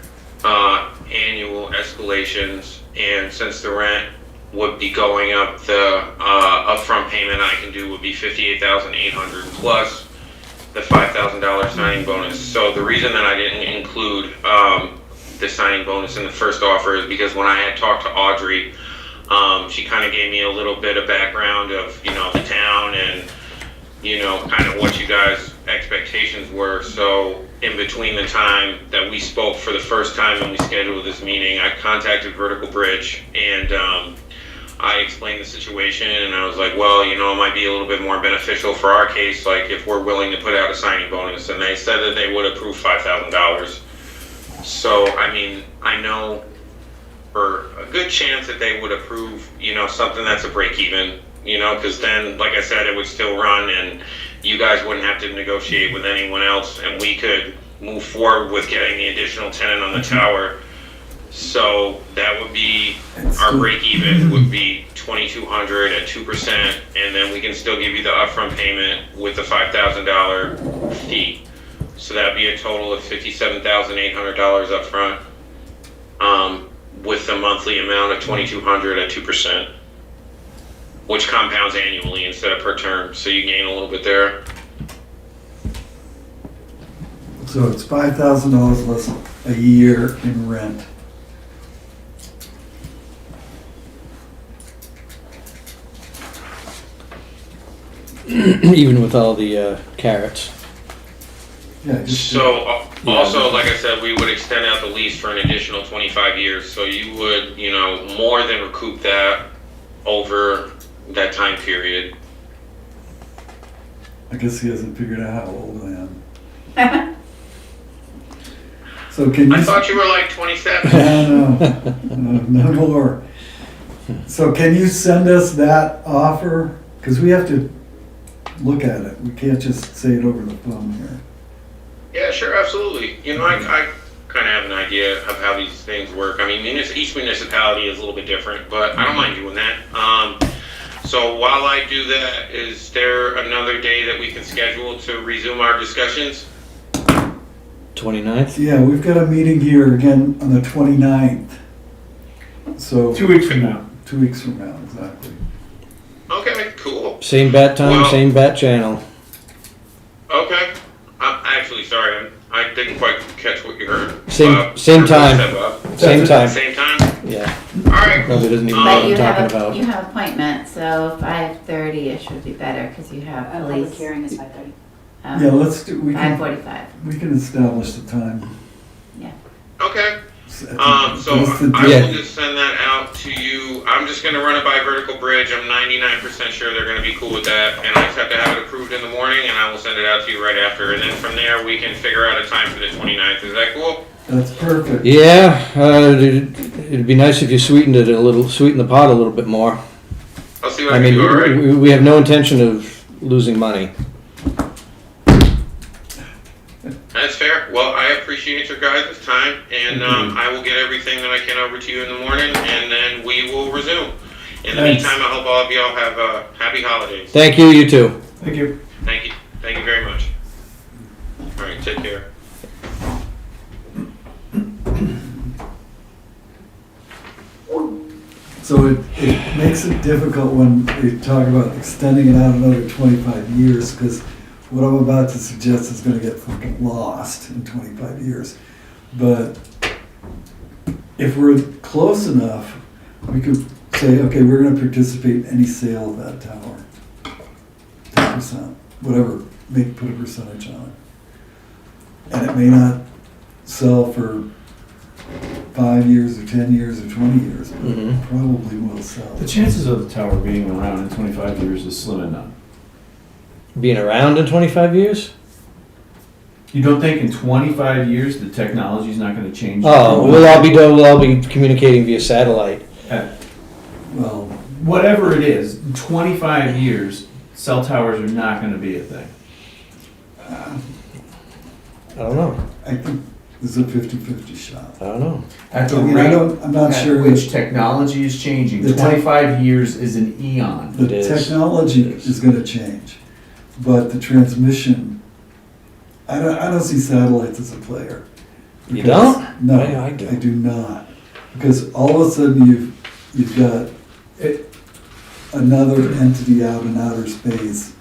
annual escalations. And since the rent would be going up, the upfront payment I can do would be $58,800 plus the $5,000 signing bonus. So the reason that I didn't include the signing bonus in the first offer is because when I had talked to Audrey, she kind of gave me a little bit of background of, you know, the town and, you know, kind of what you guys' expectations were. So in between the time that we spoke for the first time and we scheduled this meeting, I contacted Vertical Bridge and I explained the situation and I was like, well, you know, it might be a little bit more beneficial for our case, like if we're willing to put out a signing bonus. And they said that they would approve $5,000. So, I mean, I know for a good chance that they would approve, you know, something that's a break even, you know, because then, like I said, it would still run and you guys wouldn't have to negotiate with anyone else and we could move forward with getting the additional tenant on the tower. So that would be, our break even would be $2,200 at 2%, and then we can still give you the upfront payment with the $5,000 fee. So that'd be a total of $57,800 upfront, with the monthly amount of $2,200 at 2%, which compounds annually instead of per term. So you gain a little bit there. So it's $5,000 less a year in rent. Even with all the carrots. Yeah, just So also, like I said, we would extend out the lease for an additional 25 years. So you would, you know, more than recoup that over that time period. I guess he hasn't figured out how old I am. So can you? I thought you were like 27. No more. So can you send us that offer? Because we have to look at it. We can't just say it over the phone here. Yeah, sure, absolutely. You know, I kind of have an idea of how these things work. I mean, each municipality is a little bit different, but I don't mind doing that. So while I do that, is there another day that we can schedule to resume our discussions? 29th? Yeah, we've got a meeting here again on the 29th. So 2 weeks from now. 2 weeks from now, exactly. Okay, cool. Same bat time, Well- same bat channel. Okay. Actually, sorry, I didn't quite catch what you heard. Same What time. you said, Bob. Same time. Same time? Yeah. All right. Probably doesn't even know Um, what But you I'm talking have about. you have appointment, so 5:30ish would be better because you have A public police. hearing is 5:30. Yeah, let's do, we can 5:45. establish the time. Okay. So Just the I Yeah. will just send that out to you. I'm just gonna run it by Vertical Bridge. I'm 99% sure they're gonna be cool with that, and I just have to have it approved in the morning, and I will send it out to you right after. And then from there, we can figure out a time for the 29th. Is that cool? That's perfect. Yeah, it'd be nice if you sweetened it a little, sweeten the pot a little bit more. I'll see what I I can mean, do. All right. we have no intention of losing money. That's fair. Well, I appreciate your guys' time, and I will get everything that I can over to you in the morning, and then we will resume. In the Thanks. meantime, I hope all of y'all have happy holidays. Thank you, you too. Thank you. Thank you. Thank you very much. All right, take care. So it makes it difficult when we talk about extending it out another 25 years, because what I'm about to suggest is gonna get fucking lost in 25 years. But if we're close enough, we could say, okay, we're gonna participate in any sale of that tower. 10%, whatever, put a percentage on it. And it may not sell for 5 years or 10 years or 20 years, but Mhm. it probably will sell. The chances of the tower being around in 25 years is slim and none. Being around in 25 years? You don't think in 25 years the technology's not going to change? Oh, we'll all be communicating via satellite. Well, Whatever it is, in 25 years, cell towers are not going to be a thing. I don't know. I think there's a 50-50 shot. I don't know. At the I mean, rate I'm not at sure which technology is changing, The tech- 25 years is an eon. the It is. technology It is. is gonna change. but the transmission, I don't see satellites as a player. You Because- don't? No, I do. I do not. Because all of a sudden you've got another entity out in outer space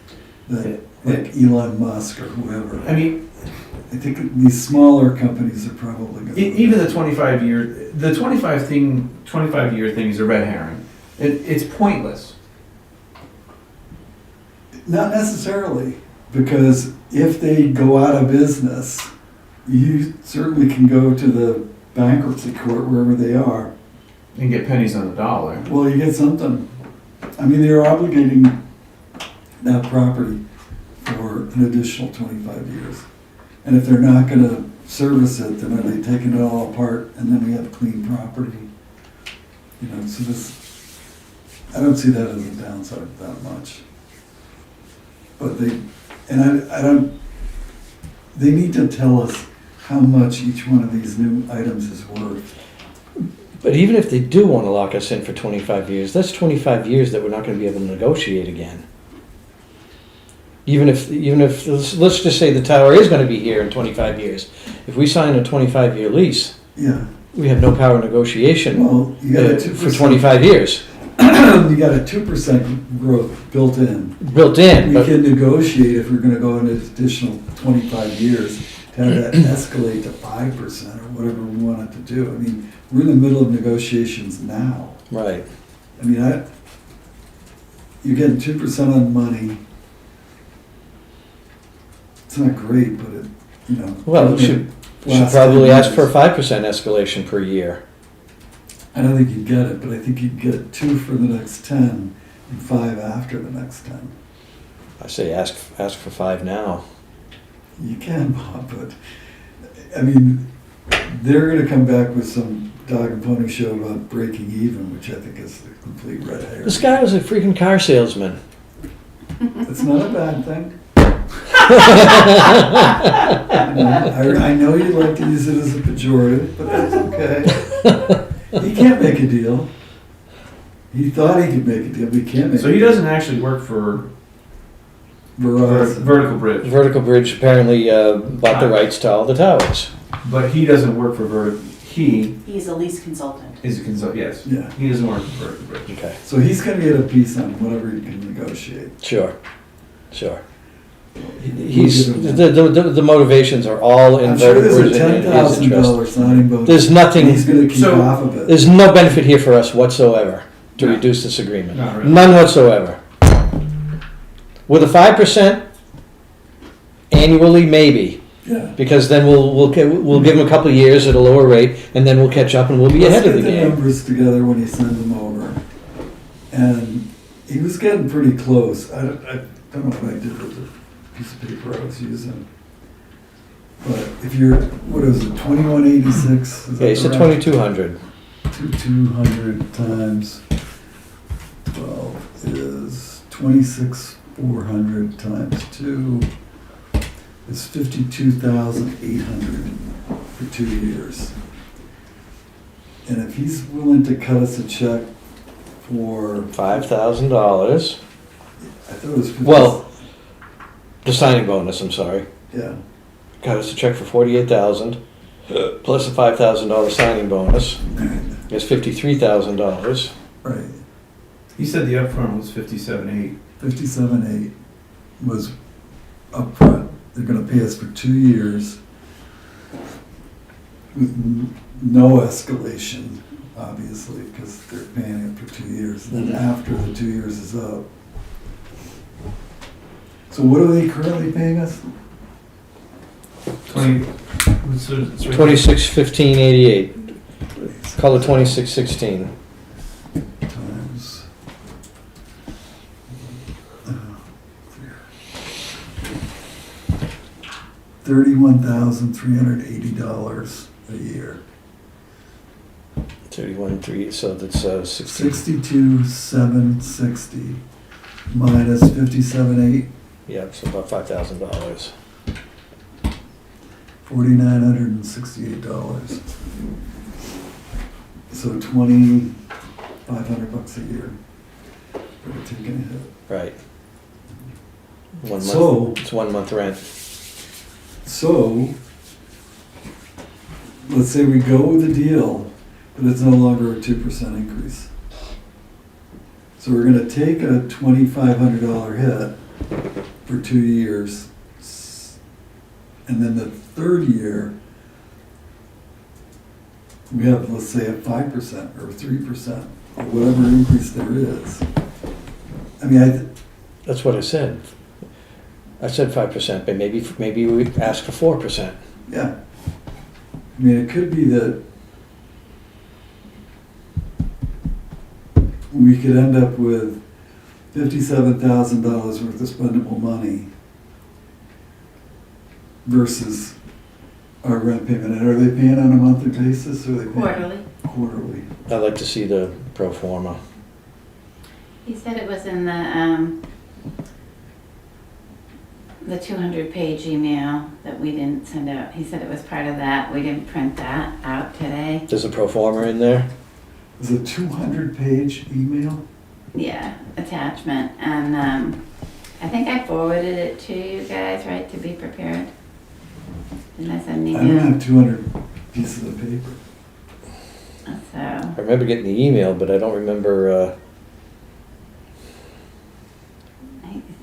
that, like Elon Musk or whoever. I mean, I think these smaller companies are probably going to. even the 25-year thing is a red herring. It's pointless. Not necessarily, because if they go out of business, you certainly can go to the bankruptcy court wherever they are. And get pennies on the dollar. Well, you get something. I mean, they're obligating that property for an additional 25 years. And if they're not going to service it, then are they taking it all apart and then we have clean property? You know, so I don't see that as a downside that much. But they need to tell us how much each one of these new items is worth. But even if they do want to lock us in for 25 years, that's 25 years that we're not going to be able to negotiate again. Even if let's just say the tower is going to be here in 25 years. If we sign a 25-year lease, Yeah. we have no power of negotiation Well, you got a for 2%. 25 years You got a 2% growth built in. built in. We But can negotiate if we're gonna go an additional 25 years to have that escalate to 5% or whatever we want it to do. I mean, we're in the middle of negotiations now. right. I mean, you're getting 2% on money. It's not great, but it, you know. Well, we should last probably 10 ask for a years. 5% escalation per year. I don't think you'd get it, but I think you'd get 2 for the next 10 and 5 after the next 10. I say ask for 5 now. You can, Bob, but, I mean, they're gonna come back with some dog and pony show about breaking even, which I think is a complete red herring. This guy was a freaking car salesman. It's not a bad thing. I know you like to use it as a pejorative, but that's okay. He can't make a deal. He thought he could make a deal, but he can't make a deal. So he doesn't actually work for Verizon. Vertical Bridge, Vertical Bridge apparently bought the rights to all the towers. but he doesn't work for He He's a lease consultant. is a consultant. Yes, Yeah, he doesn't work for Vertical Bridge. Okay, so he's gonna get a piece on whatever he can negotiate. sure. He's the motivations are all in I'm sure Vertical there's a Bridge and his interest. $10,000 signing bonus. There's nothing. He's gonna keep So- half of it. There's no benefit here for us whatsoever to No. reduce this agreement. Not really. None whatsoever. With a 5% annually, maybe, Yeah. because then we'll give them a couple of years at a lower rate, and then we'll catch up and we'll be ahead of the Let's get the game. numbers together when he sends them over. And he was getting pretty close. I don't know what I did with the piece of paper I was using. But if you're, what is it, 2186? Okay, so 2,200. 200 times 12 is 26,400 times 2 is 52,800 for 2 years. And if he's willing to cut us a check for, $5,000. I thought it was 50. Well, the signing bonus, I'm sorry. Yeah, Got us a check for 48,000 plus a $5,000 signing bonus. It's $53,000. right. He said the upfront was 57.8. 57.8 was upfront. They're gonna pay us for 2 years with no escalation, obviously, because they're paying it for 2 years. And then after the 2 years is up. So what are they currently paying us? 261588. Call it 2616. Times. $31,380 a year. 31.3. So that's 60. 62,760 minus 57.8, Yeah, so about $5,000. $4,968. So $2,500 a year. We're taking a hit. Right. 1 month. So- It's 1 month rent. So, let's say we go with the deal, but it's no longer a 2% increase. So we're gonna take a $2,500 hit for 2 years. And then the third year, we have, let's say, a 5% or 3%, or whatever increase there is. I mean, That's what I said. I said 5%, but maybe we ask for 4%. yeah. I mean, it could be that we could end up with $57,000 worth of spendable money versus our rent payment. And are they paying on a monthly basis or are they paying? Quarterly. Quarterly. I'd like to see the pro forma. He said it was in the 200-page email that we didn't send out. He said it was part of that. We didn't print that out today. There's a pro forma in there. Is a 200-page email? Yeah, attachment. And I think I forwarded it to you guys, right, to be prepared. Didn't I send an I don't email? have 200 pieces of paper. So, I remember getting the email, but I don't remember,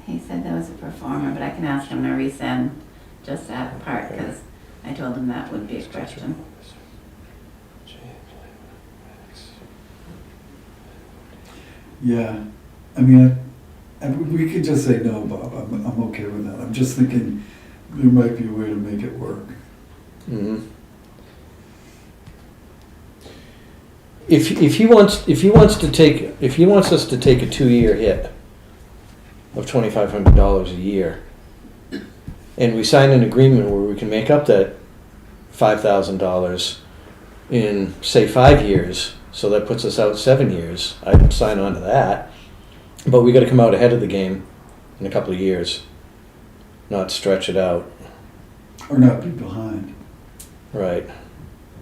he said there was a performer, but I can ask him to resend just that part, because I told him that would be a question. Yeah, I mean, we could just say no, Bob. I'm okay with that. I'm just thinking there might be a way to make it work. mhm. If he wants us to take a 2-year hit of $2,500 a year, and we sign an agreement where we can make up that $5,000 in, say, 5 years, so that puts us out 7 years, I'd sign on to that. But we gotta come out ahead of the game in a couple of years, not stretch it out. Or not be behind. Right.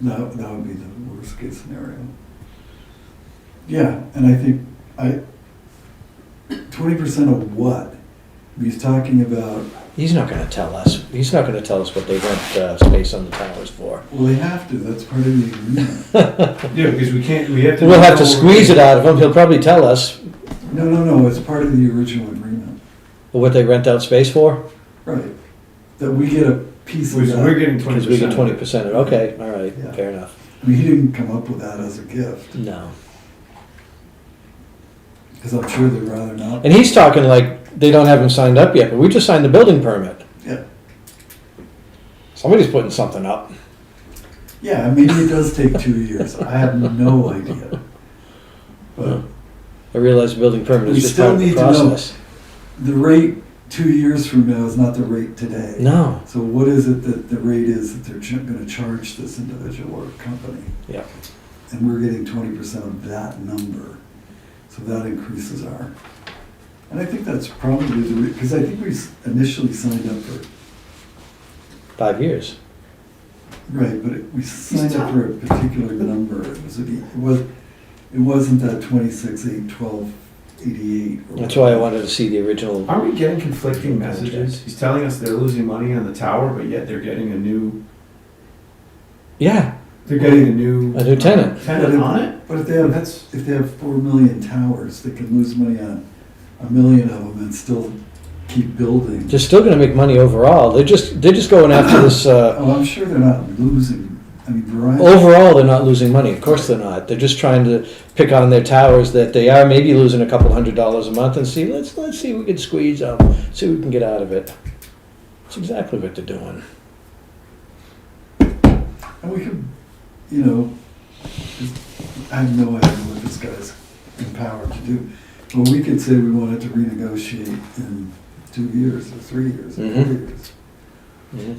That would be the worst case scenario. Yeah, and I think 20% of what? He's talking about, He's not gonna tell us. He's not gonna tell us what they rent space on the towers for. well, they have to, that's part of the agreement. Yeah, because we have to. We'll have to squeeze it out of him. He'll probably tell us No, it's part of the original agreement. what they rent out space for, Right. That we get a piece of We're that. getting because we get 20%. 20% of it. Okay, all right, Yeah. fair enough. I mean, he didn't come up with that as a gift, No. because I'm sure they'd rather not. And he's talking like they don't have him signed up yet, but we just signed the building permit. Yeah. Somebody's putting something up. Yeah, maybe it does take 2 years. I have no idea. But I realize the building permit We is just still part of the need to know. process. the rate 2 years from now is not the rate today. No. So what is it that the rate is that they're gonna charge this individual or company? Yeah. And we're getting 20% of that number. So that increases our, and I think that's probably because I think we initially signed up for, 5 years. right, but we signed up for a particular number. It wasn't that 26,812.88. That's why I wanted to see the original. Aren't we getting conflicting messages? He's telling us they're losing money on the tower, but yet they're getting a new Yeah, A new tenant. tenant on it? But if they have, That's, if they have 4 million towers, they can lose money on 1 million of them and still keep building. They're still gonna make money overall. They're just going after this, Oh, I'm sure they're not losing, I mean, Verizon. overall, they're not losing money. Of course they're not. They're just trying to pick on their towers that they are maybe losing a couple $100 a month and see, let's see if we can squeeze them, see what we can get out of it. That's exactly what they're doing. And we could, you know, I have no idea what this guy's empowered to do. But we could say we wanted to renegotiate in 2 years or 3 years or 4 Mhm. years Mhm.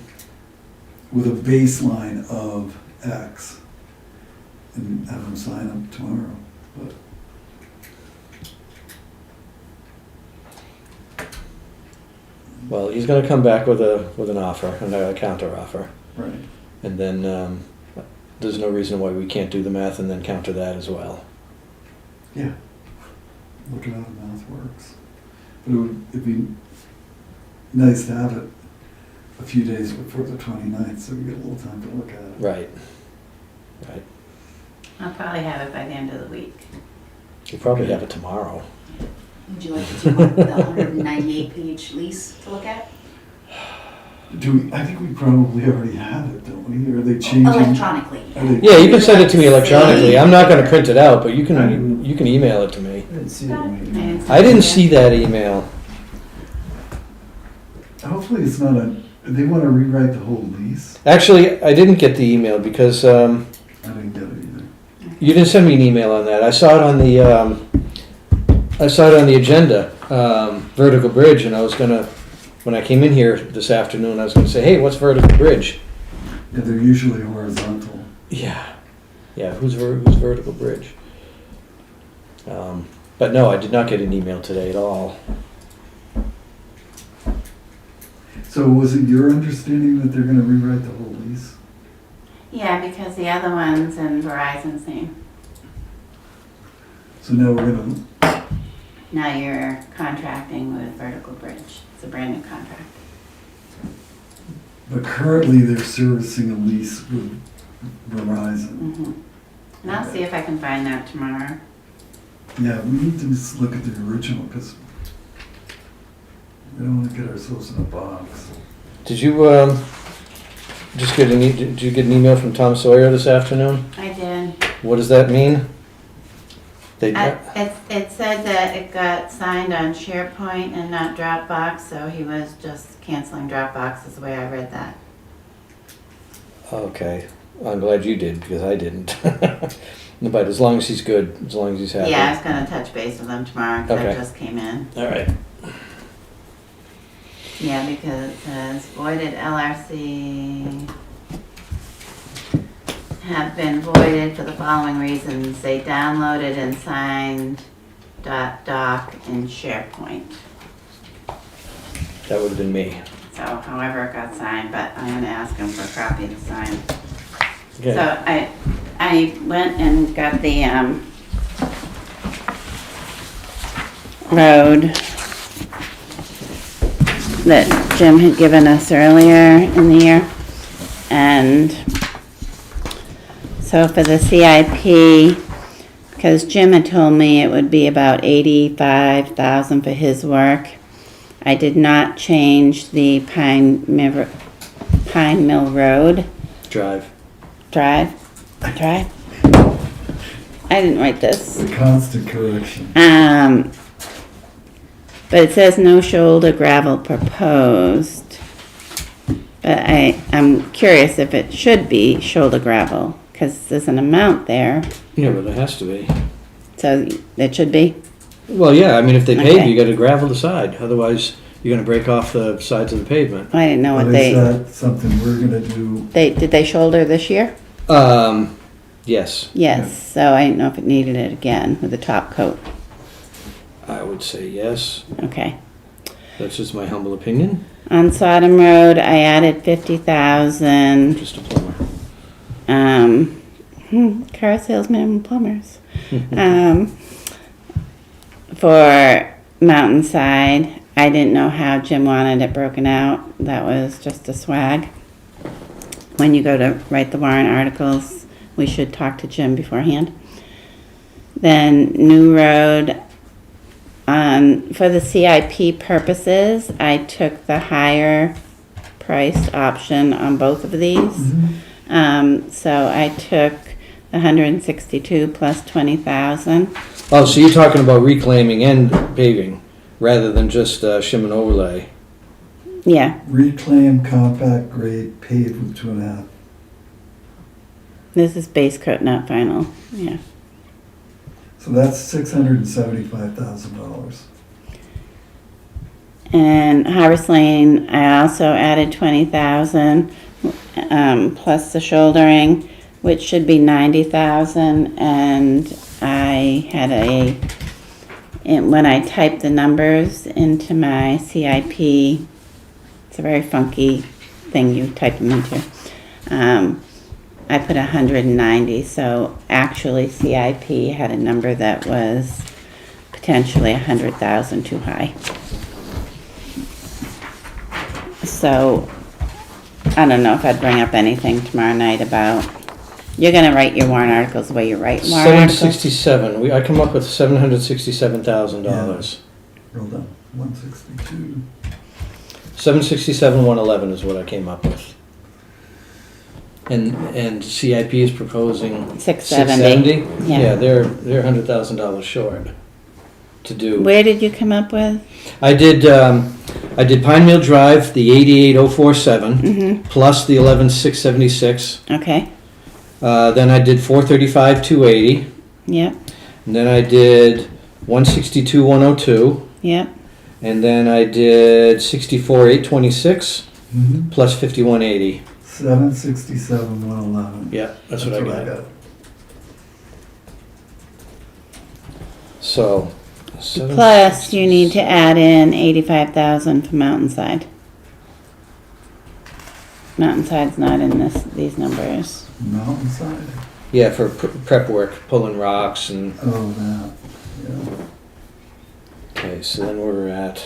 with a baseline of X and have them sign up tomorrow. But Well, he's gonna come back with an offer, a counter offer. right. And then, there's no reason why we can't do the math and then counter that as well. Yeah. Look at how the math works. But it'd be, nice to have it a few days before the 29th, so we get a little time to look at it. Right. I'll probably have it by the end of the week. You probably have it tomorrow. Would you like to do what, the 198-page lease to look at? I think we probably already have it, don't we? Or are they changing? Electronically. Are they- Yeah, you can send it to me electronically. I'm not gonna print it out, but you can email it to me. I didn't see it when you- I didn't see that email. Hopefully it's not they want to rewrite the whole lease. Actually, I didn't get the email because, I didn't get it either. you didn't send me an email on that. I saw it on the agenda, Vertical Bridge, and I was gonna, when I came in here this afternoon, I was gonna say, hey, what's Vertical Bridge? Yeah, they're usually horizontal. Yeah. Yeah, who's Vertical Bridge? But no, I did not get an email today at all. So was it your understanding that they're going to rewrite the whole lease? Yeah, because the other one's in Verizon's name. So now we're going Now you're contracting with Vertical Bridge. It's a brand new contract. but currently they're servicing a lease with Verizon. Mm-hmm. And I'll see if I can find that tomorrow. Yeah, we need to just look at the original because we don't want to get ourselves in a box. Did you, just get did you get an email from Tom Sawyer this afternoon? I did. What does that mean? They, It said that it got signed on SharePoint and not Dropbox, so he was just canceling Dropbox is the way I read that. okay, I'm glad you did because I didn't. But as long as he's good, as long as he's happy. Yeah, I was gonna touch base with him tomorrow because Okay. I just came in. All right. Yeah, because it says voided LRC have been voided for the following reasons. They downloaded and signed .doc in SharePoint. That would have been me. So however it got signed, but I'm gonna ask him for a copy of the sign. Okay. So I went and got the road that Jim had given us earlier in the year. And so for the CIP, because Jim had told me it would be about $85,000 for his work, I did not change the Pine Mill Road Drive. Drive. I didn't write this. The constant correction. But it says no shoulder gravel proposed. But I'm curious if it should be shoulder gravel, because there's an amount there, Yeah, but it has to be. so it should be. Well, yeah, I mean, if they pave, Okay. you gotta gravel the side, otherwise you're gonna break off the sides of the pavement. I didn't know But what is that something we're going to do? did they shoulder this year? Yes, Yes, so I didn't know if it needed it again with the top coat. I would say yes. Okay. That's just my humble opinion. On Sodom Road, I added 50,000. Just a plumber. Car salesman and plumbers. For Mountainside, I didn't know how Jim wanted it broken out. That was just a swag. When you go to write the warrant articles, we should talk to Jim beforehand. Then New Road, for the CIP purposes, I took the higher priced option on both of these. So I took the 162 plus 20,000. Oh, so you're talking about reclaiming and paving, rather than just shim and overlay. Yeah, Reclaim compact grade paved with 2.5. this is base coat, not final. Yeah. So that's $675,000. And Harvest Lane, I also added 20,000 plus the shouldering, which should be 90,000. And I had when I typed the numbers into my CIP, it's a very funky thing you type them into. I put 190, so actually CIP had a number that was potentially 100,000 too high. So, I don't know if I'd bring up anything tomorrow night about, you're gonna write your warrant articles the way you write warrant Seven articles. 67, I come up with $767,000. Roll down, 162. 767, 111 is what I came up with. And CIP is proposing 670. Yeah, Yeah. they're $100,000 short to do. Where did you come up with? I did Pine Mill Drive, the 88047, Mm-hmm, plus the 11676. okay, Then I did 435, 280. yep, And then I did 162, 102. yep. And then I did 64, 826, Mm-hmm. plus 5180. 767, 111. Yeah, that's what I got. So. Plus, you need to add in 85,000 for Mountainside. Mountainside's not in these numbers. Mountainside? Yeah, for prep work, pulling rocks and. Oh, that, yeah, Okay, so then we're at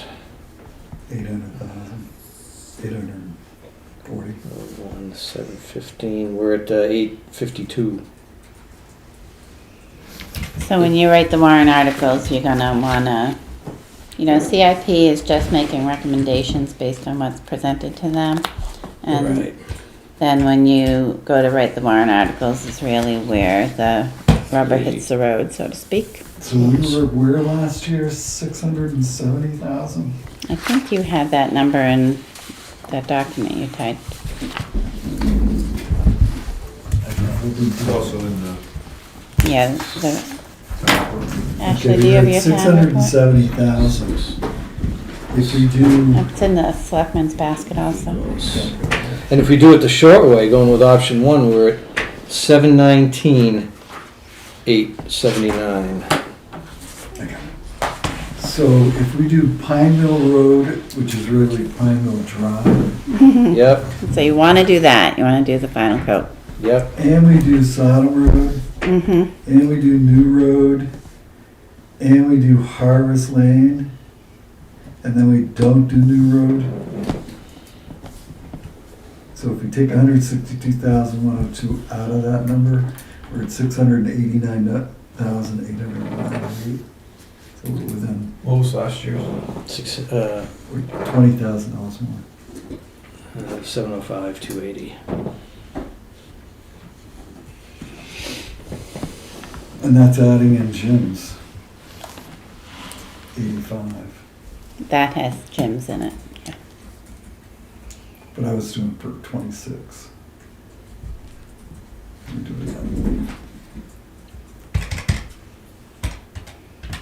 800,000, 840. 715. We're at 852. So when you write the warrant articles, you're gonna wanna, CIP is just making recommendations based on what's presented to them. And Right. then when you go to write the warrant articles is really where the rubber hits the road, so to speak. So we were where last year? 670,000? I think you had that number in that document you typed. It's also in the. Yeah, Ashley, do you have your Six town hundred and report? seventy thousand. If we do, It's in the selectmen's basket also. And if we do it the short way, going with option one, we're at 719, 879. so if we do Pine Mill Road, which is really Pine Mill Drive, Yep, So you wanna do that, you wanna do the final coat. yep. and we do Sodom Road, Mm-hmm, and we do New Road, and we do Harvest Lane, and then we don't do New Road. So if we take 162,102 out of that number, we're at 689,898. So we're within, What was last year's? We're we're $20,000 more. 705, 280. And that's adding in gyms. 85. that has gyms in it. But I was doing for 26. Let me do it again.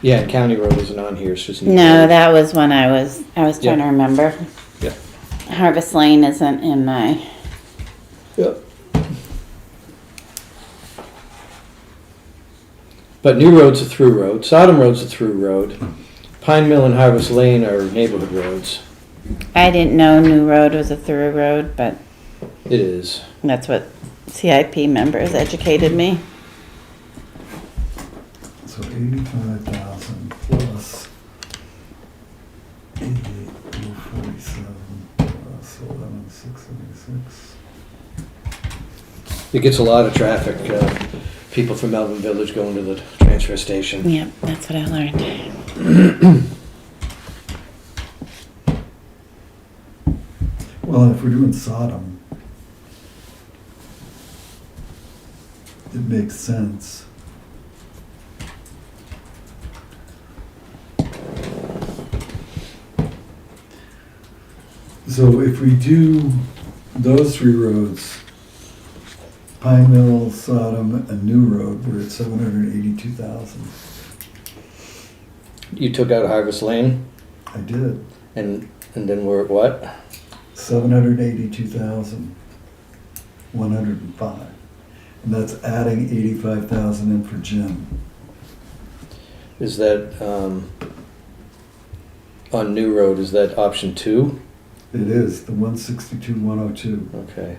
Yeah, and County Road isn't on here, it's just. No, that was when I was trying to remember. Yeah. Harvest Lane isn't in my, Yep. But New Road's a through road, Sodom Road's a through road, Pine Mill and Harvest Lane are neighborhood roads. I didn't know New Road was a through road, but It is. that's what CIP members educated me. So 85,000 plus 88,447 plus 11,676. It gets a lot of traffic, people from Melvin Village going to the transfer station. Yep, that's what I learned. Well, if we're doing Sodom, it makes sense. So if we do those three roads, Pine Mill, Sodom, and New Road, we're at 782,000. You took out Harvest Lane, I did. and then we're at what? 782,105. And that's adding 85,000 in for Jim. Is that, on New Road, is that option two? It is, the 162,102. Okay.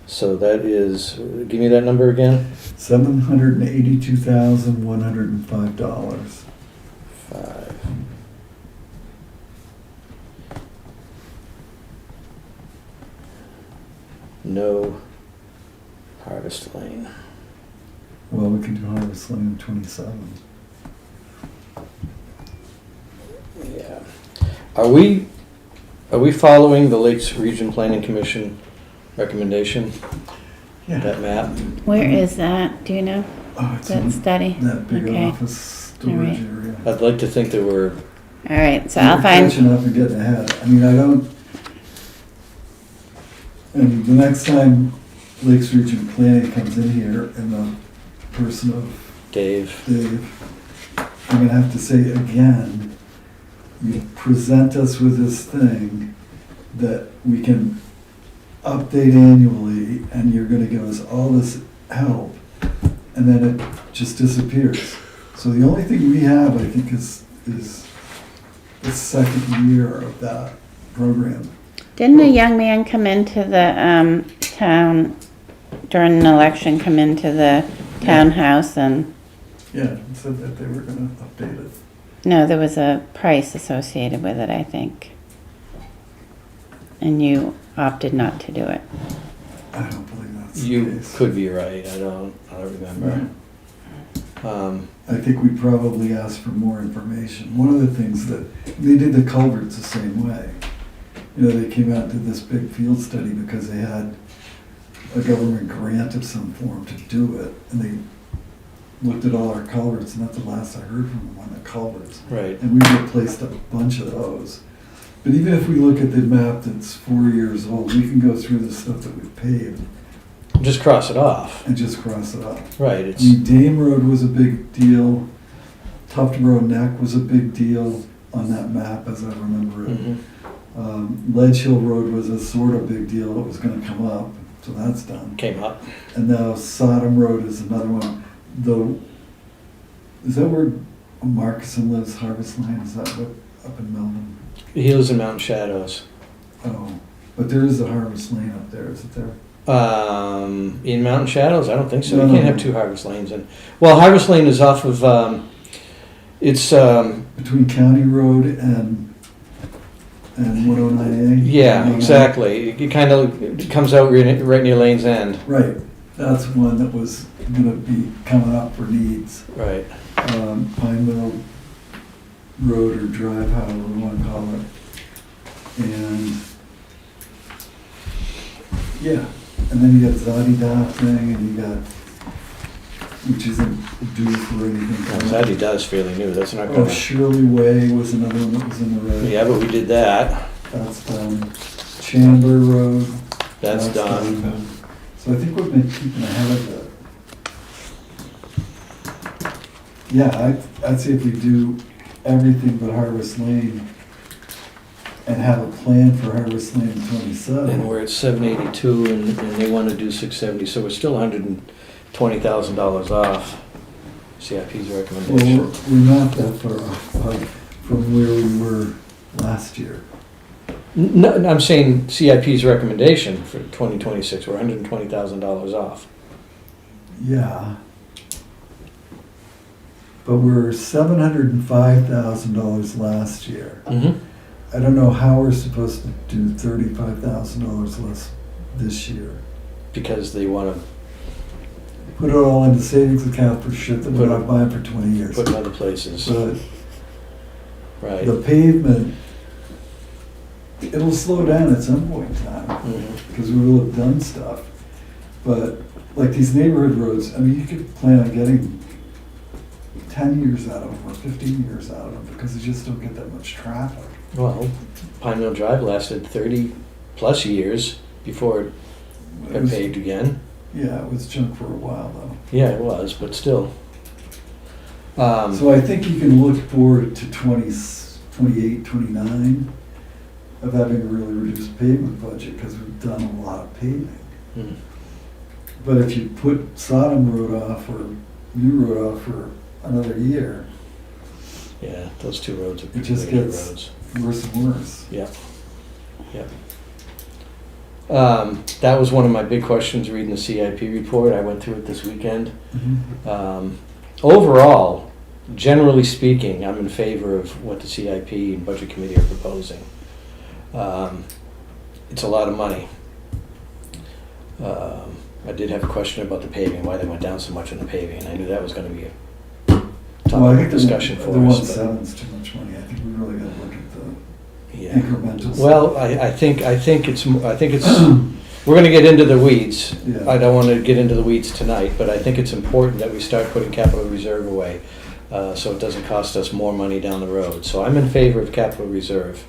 So that is, give me that number again? $782,105. 5. no Harvest Lane. Well, we can do Harvest Lane in 27. Yeah. Are we following the Lakes Region Planning Commission recommendation, that map? Where is that? Do you know? Oh, it's That in study? that big Okay. office storage area. I'd like to think that we're, All right, so We're I'll find, catching up and getting ahead. I mean, I don't, and the next time Lakes Region Planning comes in here in the person of Dave, Dave, I'm gonna have to say again, you present us with this thing that we can update annually, and you're gonna give us all this help, and then it just disappears. So the only thing we have, I think, is the second year of that program. didn't a young man come into the town during an election, come into the townhouse and, Yeah, it said that they were gonna update it. no, there was a price associated with it, I think. And you opted not to do it. I don't believe that's the you case. could be right, I don't remember. I think we probably asked for more information. One of the things that, they did the culverts the same way. You know, they came out and did this big field study because they had a government grant of some form to do it. And they looked at all our culverts, and that's the last I heard from them on the culverts. Right, And we replaced a bunch of those. But even if we look at the map that's 4 years old, we can go through the stuff that we paved just cross it off, and just cross it off. right, I it's, mean, Dame Road was a big deal. Tufton Neck was a big deal on that map, as I remember it. mhm, Ledge Hill Road was a sort of big deal. It was gonna come up, so that's done. came up. And now Sodom Road is another one. Is that where Markison lives, Harvest Lane? Is that what, up in Melbourne? He lives in Mountain Shadows. Oh, but there is a Harvest Lane up there, is it there? In Mountain Shadows, I don't think so. No, You no, can't no. have two Harvest Lanes in. Well, Harvest Lane is off of, it's, Between County Road and 109A? yeah, exactly. It kind of, it comes out right near Lane's End. Right, that's one that was gonna be coming up for needs. Right. Pine Mill Road or Drive, however we wanna call it. And, yeah, and then you got Zadida thing, and you got, which isn't due for anything. Zaddy does fairly new, that's not Oh, gonna, Shirley Way was another one that was in the red. yeah, but we did that. That's done. Chandler Road. That's done. So I think we've been keeping ahead of it. Yeah, I'd say if we do everything but Harvest Lane and have a plan for Harvest Lane in And 27. we're at 782 and they want to do 670, so we're still $120,000 off CIP's Well, recommendation. we're not that far off from where we were last year. No, I'm saying CIP's recommendation for 2026, we're $120,000 off. Yeah. But we're $705,000 last year. Mm-hmm. I don't know how we're supposed to do $35,000 less this year. Because they want to Put it all into savings account for shit that we're Put not it- buying for 20 years. put in other places, But right? the pavement, it'll slow down at some point in time, Mhm. because we will have done stuff. But like these neighborhood roads, I mean, you could plan on getting 10 years out of them or 15 years out of them, because they just don't get that much traffic. Well, Pine Mill Drive lasted 30+ years before it It got was- paved again. Yeah, it was junk for a while though. Yeah, it was, but still. So I think you can look forward to 28, 29 of having a really reduced pavement budget, because we've done a lot of paving. Mm. But if you put Sodom Road off or New Road off for another year, Yeah, those two roads are It just major gets- roads. worse and worse. That was one of my big questions reading the CIP report. I went through it this weekend. Overall, generally speaking, I'm in favor of what the CIP and Budget Committee are proposing. It's a lot of money. I did have a question about the paving, why they went down so much on the paving, and I knew that was gonna be a Well, I topic think of discussion the for one us. but- seven's too much money. I think we really gotta look at the Yeah. incrementals. Well, I think it's, we're gonna get into the weeds. Yeah. I don't wanna get into the weeds tonight, but I think it's important that we start putting capital reserve away, so it doesn't cost us more money down the road. So I'm in favor of capital reserve.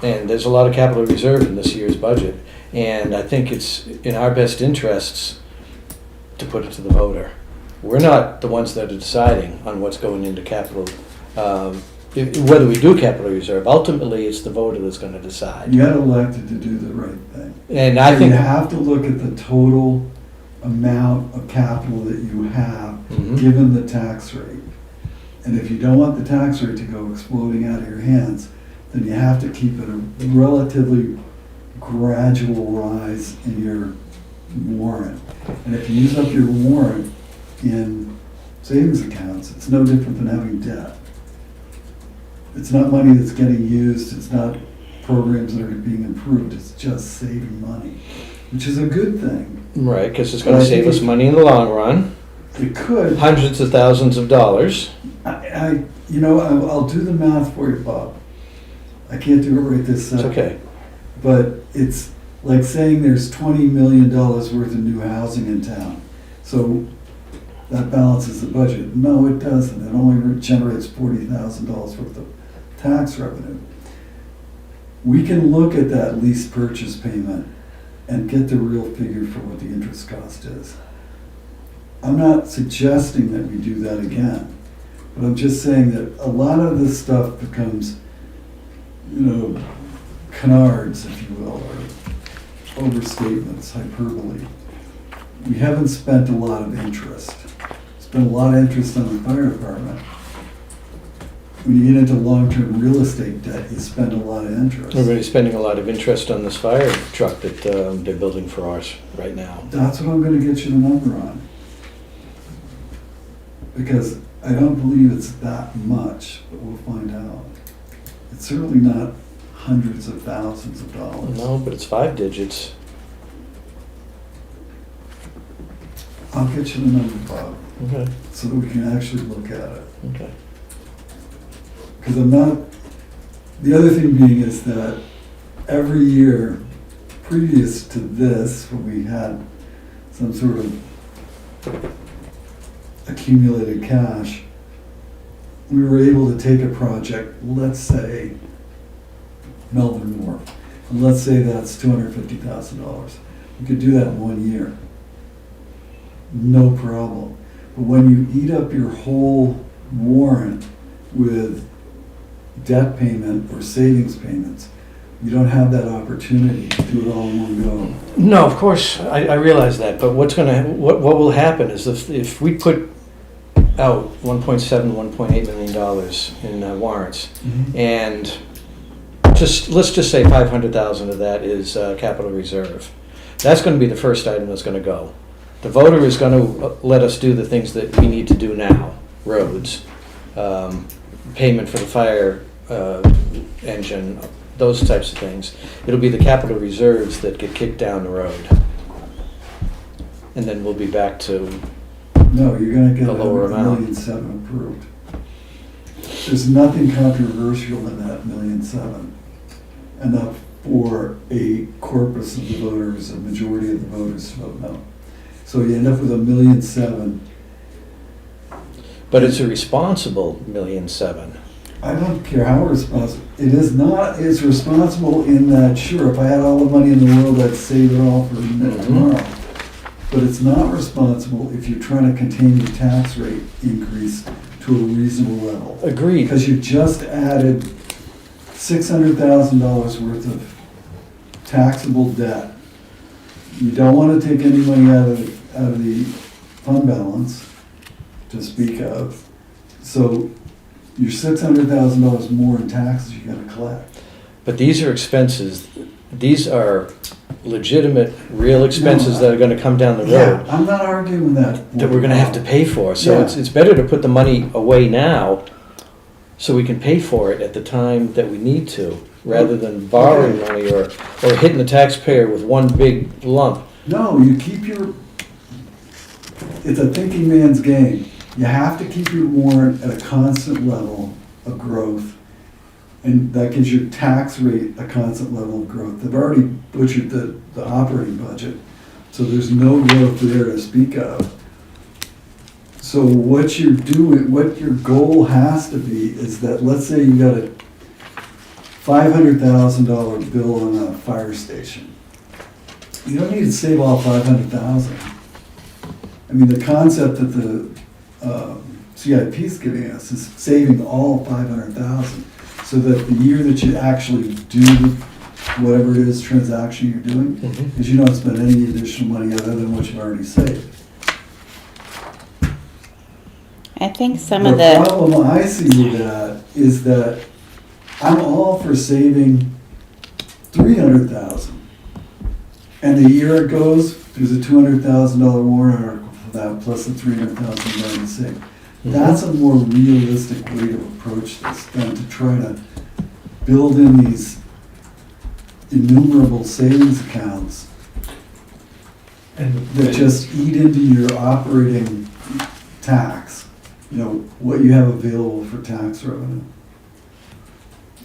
And there's a lot of capital reserve in this year's budget, and I think it's in our best interests to put it to the voter. We're not the ones that are deciding on what's going into capital, whether we do capital reserve. Ultimately, it's the voter that's gonna decide. You got elected to do the right thing. And I So think. you have to look at the total amount of capital that you have, Mhm. given the tax rate. And if you don't want the tax rate to go exploding out of your hands, then you have to keep it a relatively gradual rise in your warrant. And if you use up your warrant in savings accounts, it's no different than having debt. It's not money that's getting used, it's not programs that are being improved, it's just saving money, which is a good thing. Right, because it's But gonna I save think us it- money in the long run, It could, hundreds of thousands of dollars. I'll do the math for you, Bob. I can't do it right this It's second. okay. But it's like saying there's $20 million worth of new housing in town. So that balances the budget. No, it doesn't. It only generates $40,000 worth of tax revenue. We can look at that lease purchase payment and get the real figure for what the interest cost is. I'm not suggesting that we do that again, but I'm just saying that a lot of this stuff becomes, canards, if you will, or overstatements, hyperbole. We haven't spent a lot of interest. Spent a lot of interest on the fire department. When you get into long-term real estate debt, you spend a lot of interest. Everybody's spending a lot of interest on this fire truck that they're building for us right now. That's what I'm gonna get you the number on. Because I don't believe it's that much, but we'll find out. It's certainly not hundreds of thousands of dollars. No, but it's 5 digits. I'll get you the number, Bob, Okay, so that we can actually look at it. okay. Because I'm not, the other thing being is that every year previous to this, when we had some sort of accumulated cash, we were able to take a project, let's say Melbourne Wharf, and let's say that's $250,000. We could do that in 1 year. No problem. But when you eat up your whole warrant with debt payment or savings payments, you don't have that opportunity to do it all in one go. No, of course, I realize that, but what will happen is if we put out $1.7, $1.8 million in warrants, and let's just say 500,000 of that is capital reserve. That's going to be the first item that's going to go. The voter is going to let us do the things that we need to do now, roads, payment for the fire engine, those types of things. It'll be the capital reserves that get kicked down the road. And then we'll be back to, No, you're gonna get The lower amount. $1.7 million approved. There's nothing controversial in that $1.7 million. Enough for a corpus of the voters, a majority of the voters to vote no. So you end up with $1.7 million. but it's a responsible $1.7 million. I don't care how responsible, it is not, it's responsible in that, sure, if I had all the money in the world, I'd save it all for tomorrow. But it's not responsible if you're trying to contain your tax rate increase to a reasonable level. Agreed. Because you just added $600,000 worth of taxable debt. You don't want to take any money out of the fund balance to speak of. So you're $600,000 more in taxes you gotta collect. But these are expenses, these are legitimate, real expenses No, that are gonna come down the Yeah, road I'm not arguing that. that we're gonna have to pay for. So Yeah. it's better to put the money away now so we can pay for it at the time that we need to. rather than borrowing money or hitting the taxpayer with one big lump. No, you keep your, it's a thinking man's game. You have to keep your warrant at a constant level of growth, and that gives your tax rate a constant level of growth. They've already butchered the operating budget, so there's no growth there to speak of. So what you're doing, what your goal has to be is that, let's say you got a $500,000 bill on a fire station. You don't need to save all 500,000. I mean, the concept that the CIP is giving us is saving all 500,000, so that the year that you actually do whatever it is transaction you're doing, Mhm. is you don't spend any additional money other than what you've already saved. I think some of the, problem I see with that is that I'm all for saving 300,000. And the year it goes, there's a $200,000 warrant article for that, plus the 300,000 money saved. That's a more realistic way to approach this than to try to build in these innumerable savings accounts that just eat into your operating tax, you know, what you have available for tax revenue.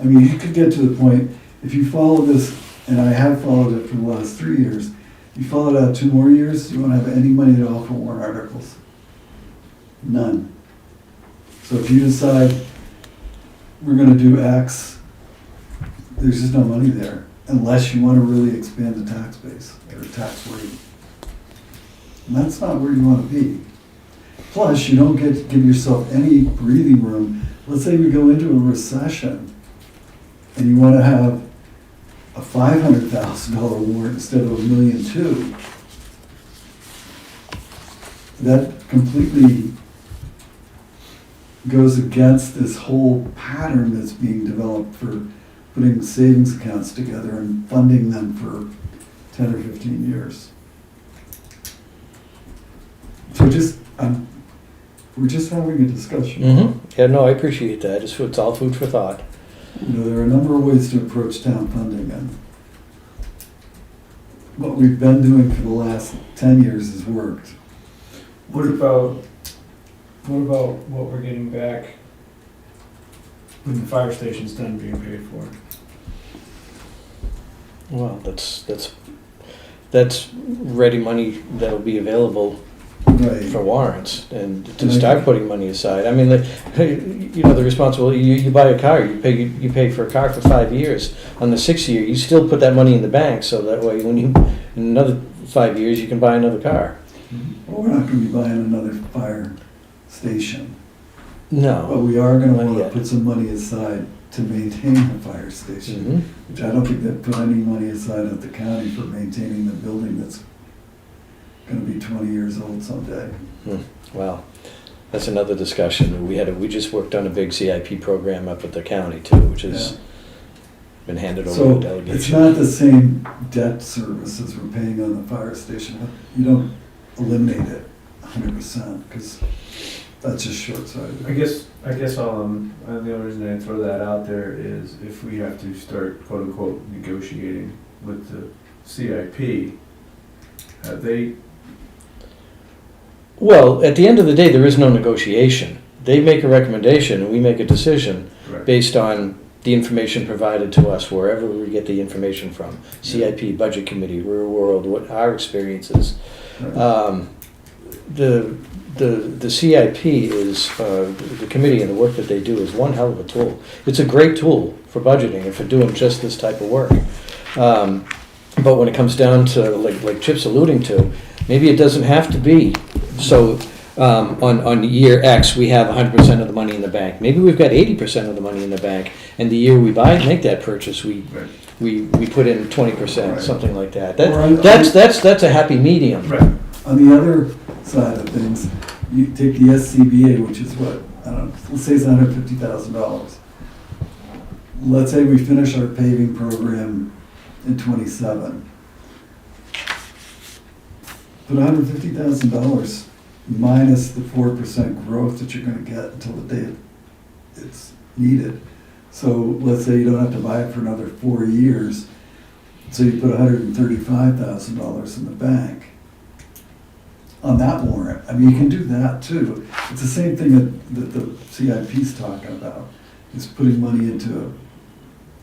I mean, you could get to the point, if you follow this, and I have followed it for the last 3 years, you follow it out 2 more years, you won't have any money at all for warrant articles. None. So if you decide we're gonna do X, there's just no money there, unless you wanna really expand the tax base or tax rate. And that's not where you wanna be. Plus, you don't get to give yourself any breathing room. Let's say we go into a recession and you wanna have a $500,000 warrant instead of $1.2 million. That completely goes against this whole pattern that's being developed for putting savings accounts together and funding them for 10 or 15 years. So we're just having a discussion. Mm-hmm. Yeah, no, I appreciate that. It's all food for thought. You know, there are a number of ways to approach town funding, and what we've been doing for the last 10 years has worked. What about what we're getting back when the fire station's done being paid for? Well, that's ready money that'll be available Right. for warrants and to And I start think- putting money aside. I mean, you know, the responsibility, you buy a car, you pay for a car for 5 years. On the 6th year, you still put that money in the bank, so that way when you, in another 5 years, you can buy another car. Well, we're not gonna be buying another fire station, but No. we are gonna Not wanna yet. put some money aside to maintain the fire station, Mhm. which I don't think they put any money aside at the county for maintaining the building that's gonna be 20 years old someday. Well, that's another discussion. We just worked on a big CIP program up at the county too, which has been handed over So to it's delegation. not the same debt service as we're paying on the fire station, but you don't eliminate it 100%, because that's just short-sighted. I guess the only reason I throw that out there is if we have to start quote unquote negotiating with the CIP, have they, Well, at the end of the day, there is no negotiation. They make a recommendation and we make a decision right, based on the information provided to us wherever we get the information from. CIP, Budget Committee, Rural World, what our experience is. Right. The CIP is, the committee and the work that they do is one hell of a tool. It's a great tool for budgeting and for doing just this type of work. But when it comes down to, like Chip's alluding to, maybe it doesn't have to be. So on year X, we have 100% of the money in the bank. Maybe we've got 80% of the money in the bank, and the year we make that purchase, we put in 20%, Right. something like that. Or- That's a happy medium. right, On the other side of things, you take the SCBA, which is what, I don't know, let's say it's $150,000. Let's say we finish our paving program in '27. Put $150,000 minus the 4% growth that you're gonna get until the day it's needed. So let's say you don't have to buy it for another 4 years, so you put $135,000 in the bank on that warrant. I mean, you can do that too. It's the same thing that the CIP's talking about, is putting money into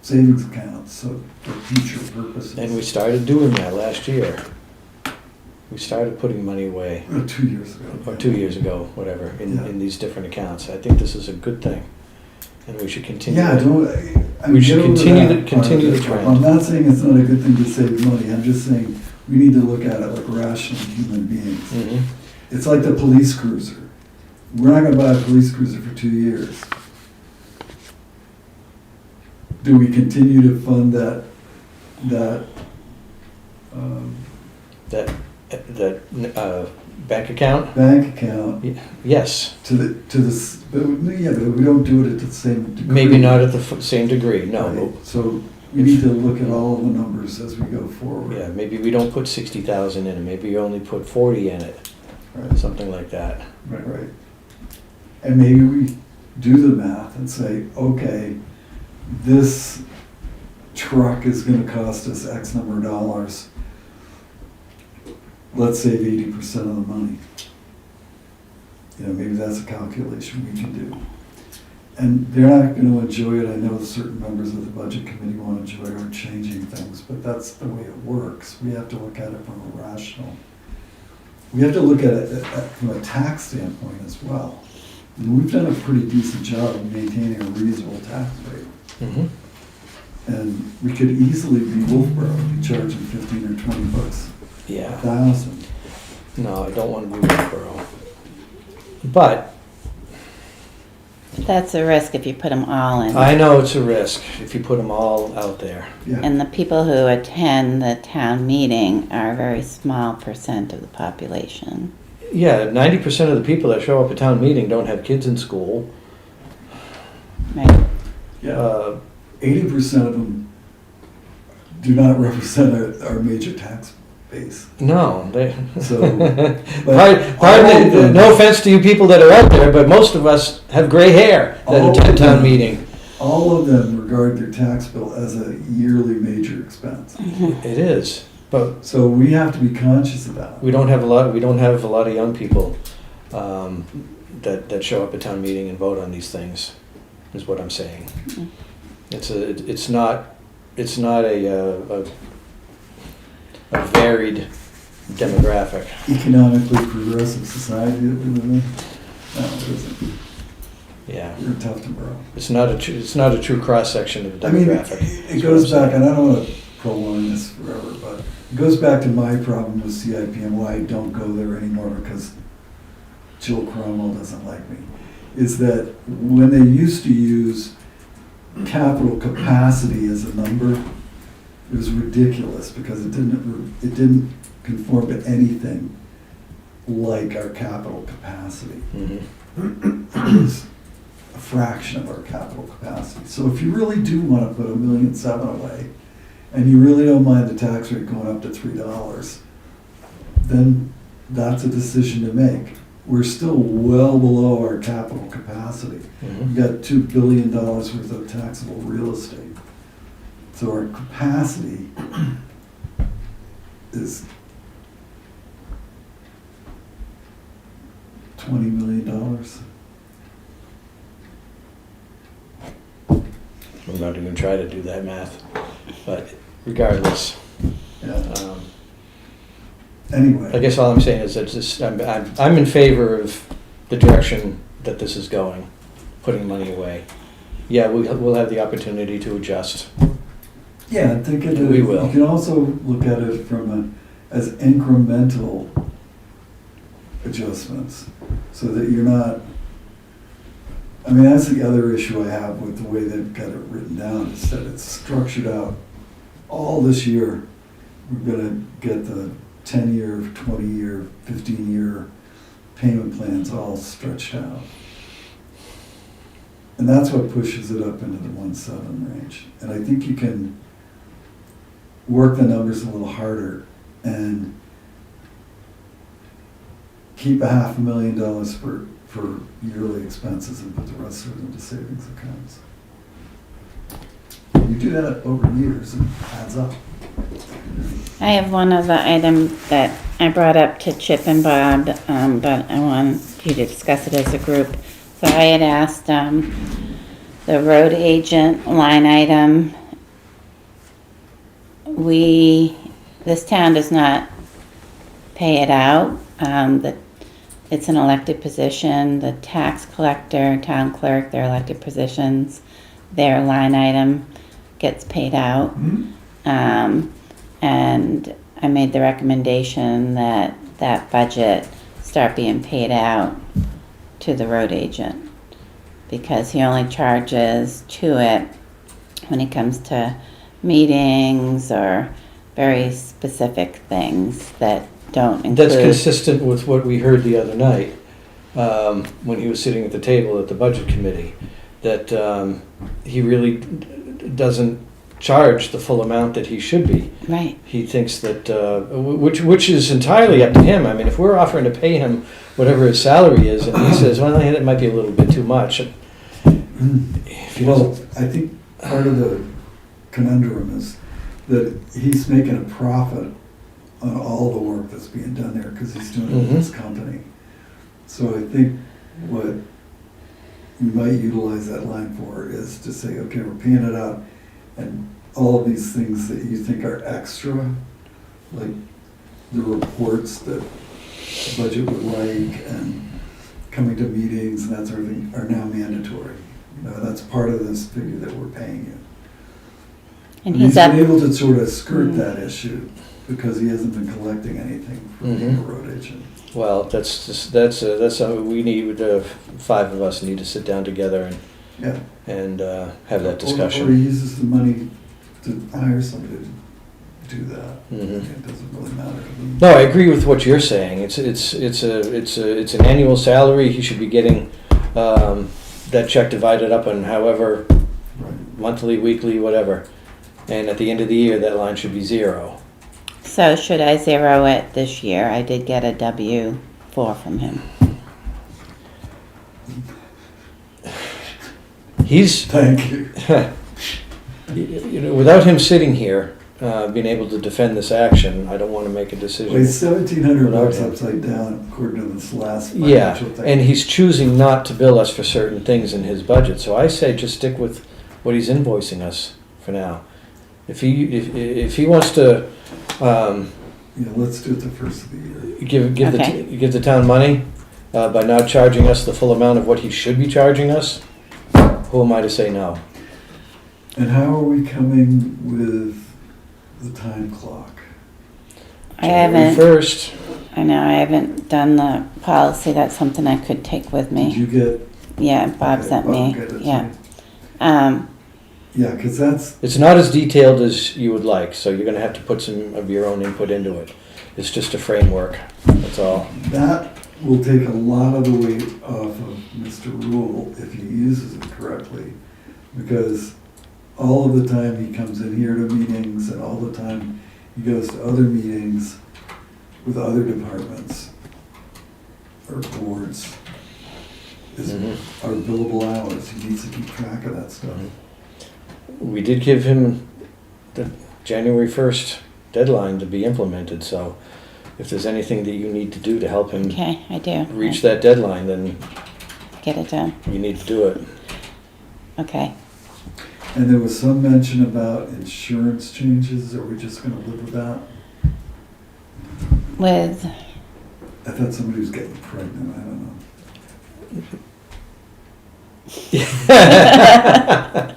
savings accounts, so for future purposes. And we started doing that last year. We started putting money away, 2 years ago. or 2 years ago, whatever, Yeah. in these different accounts. I think this is a good thing, and we should continue. Yeah, it. I We should get over continue that the- continue part of the it. trend. I'm not saying it's not a good thing to save money, I'm just saying we need to look at it like rational human beings. Mhm. It's like the police cruiser. We're not gonna buy a police cruiser for 2 years. Do we continue to fund that, um, That bank account? bank account Yes, to but we don't do it at the same degree. maybe not at the same degree, no. Right. So we need to look at all of the numbers as we go forward. Yeah, maybe we don't put 60,000 in it, maybe you only put 40 in it, Right. something like that. Right. And maybe we do the math and say, okay, this truck is gonna cost us X number of dollars. Let's save 80% of the money. You know, maybe that's a calculation we can do. And they're not gonna enjoy it. I know certain members of the budget committee won't enjoy our changing things, but that's the way it works. We have to look at it from a rational. We have to look at it from a tax standpoint as well. And we've done a pretty decent job of maintaining a reasonable tax rate. Mhm. And we could easily be Wolfboro, charging 15 or 20 bucks a Yeah, thousand. no, I don't want to be Westboro. But That's a risk if you put them all in. I know it's a risk if you put them all out there. Yeah, And the people who attend the town meeting are a very small percent of the population. Yeah, 90% of the people that show up at town meeting don't have kids in school. Right? Uh, 80% of them do not represent our major tax base. No, they. So, Pardon, no offense to you people that are out there, but most of us have gray hair that All attend of town them. meeting. all of them regard their tax bill as a yearly major expense. It is, but So we have to be conscious of that. we don't have a lot of young people that show up at town meeting and vote on these things, is what I'm saying. It's not a varied demographic. Economically progressive society that we live in. No, it isn't. Yeah, We're tough to grow. it's not a true cross section of the I mean, demographic. it goes back, and I don't want to prolong this forever, but it goes back to my problem with CIP and why I don't go there anymore, because Jill Cromwell doesn't like me, is that when they used to use capital capacity as a number, it was ridiculous, because it didn't conform to anything like our capital capacity. Mhm. It was a fraction of our capital capacity. So if you really do want to put $1.7 million away, and you really don't mind the tax rate going up to $3, then that's a decision to make. We're still well below our capital capacity. Mhm. We've got $2 billion worth of taxable real estate. So our capacity is $20 million. I'm not even trying to do that math, but regardless, Yeah. I Anyway, guess all I'm saying is that I'm in favor of the direction that this is going, putting money away. Yeah, we'll have the opportunity to adjust. yeah, think of it. We will. You can also look at it as incremental adjustments, so that you're not. I mean, that's the other issue I have with the way they've got it written down, is that it's structured out. All this year, we're gonna get the 10-year, 20-year, 15-year payment plans all stretched out. And that's what pushes it up into the 1.7 range. And I think you can work the numbers a little harder and keep $500,000 for yearly expenses and put the rest of it into savings accounts. you do that over years, it adds up. I have one other item that I brought up to Chip and Bob, but I want you to discuss it as a group. So I had asked the road agent line item. This town does not pay it out. It's an elected position. The tax collector, town clerk, they're elected positions. Their line item gets paid out. And I made the recommendation that that budget start being paid out to the road agent, because he only charges to it when it comes to meetings or very specific things that don't include. That's consistent with what we heard the other night, when he was sitting at the table at the budget committee, that he really doesn't charge the full amount that he should be. Right. He thinks that, which is entirely up to him. I mean, if we're offering to pay him whatever his salary is, and he says, well, that might be a little bit too much. If he Well, doesn't- I think part of the conundrum is that he's making a profit on all the work that's being done there because he's doing it with his company. So I think what you might utilize that line for is to say, okay, we're paying it out, and all of these things that you think are extra, like the reports that the budget would like and coming to meetings and that sort of thing, are now mandatory. You know, that's part of this figure that we're paying you. And He's he's up. been able to sort of skirt that issue because he hasn't been collecting anything from being a road agent. Well, that's something we need. Five of us need to sit down together Yeah. and have that Or discussion. he uses the money to hire somebody to do that. Mhm. It doesn't really matter to them. No, I agree with what you're saying. It's an annual salary. He should be getting that check divided up on however Right. monthly, weekly, whatever. And at the end of the year, that line should be zero. So should I zero it this year? I did get a W-4 from him. He's, Thank you. you know, without him sitting here, being able to defend this action, I don't want to make a Well, decision. he's $1,700 Without him. upside down according to this last Yeah, financial thing. and he's choosing not to bill us for certain things in his budget. So I say just stick with what he's invoicing us for now. If he wants to Yeah, let's do it the first of the year. Okay. give the town money by not charging us the full amount of what he should be charging us, who am I to say no? And how are we coming with the time clock? I haven't, 1st. I know, I haven't done the policy. That's something I could take with Did me. you get? Yeah, Bob okay, sent Bob me. got it to Yeah. me. Yeah, because that's, It's not as detailed as you would like, so you're going to have to put some of your own input into it. It's just a framework, that's all. that will take a lot of the weight off of Mr. Rule if he uses it correctly. Because all of the time he comes in here to meetings and all the time he goes to other meetings with other departments or boards is Mhm. our billable hours. He needs to keep track of that stuff. We did give him the January 1st deadline to be implemented, so if there's anything that you need to do to help him Okay, I do. reach that deadline, then Get it done. you need to do it. Okay. And there was some mention about insurance changes. Are we just gonna live with that? With, I thought somebody was getting pregnant, I don't know.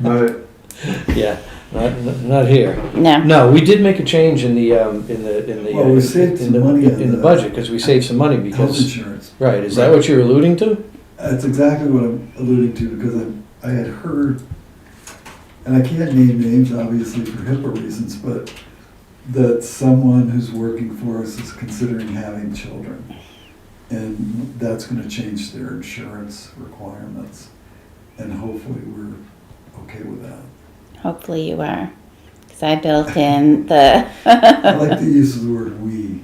But Yeah, not here. no. No, we did make a change in the Well, we saved in some the money on in the the budget because we saved some money Health because insurance. right. Is that what you're alluding to? That's exactly what I'm alluding to, because I had heard, and I can't name names obviously for HIPAA reasons, but that someone who's working for us is considering having children. And that's gonna change their insurance requirements. And hopefully we're okay with that. Hopefully you are. Because I built in the. I like the use of the word "we."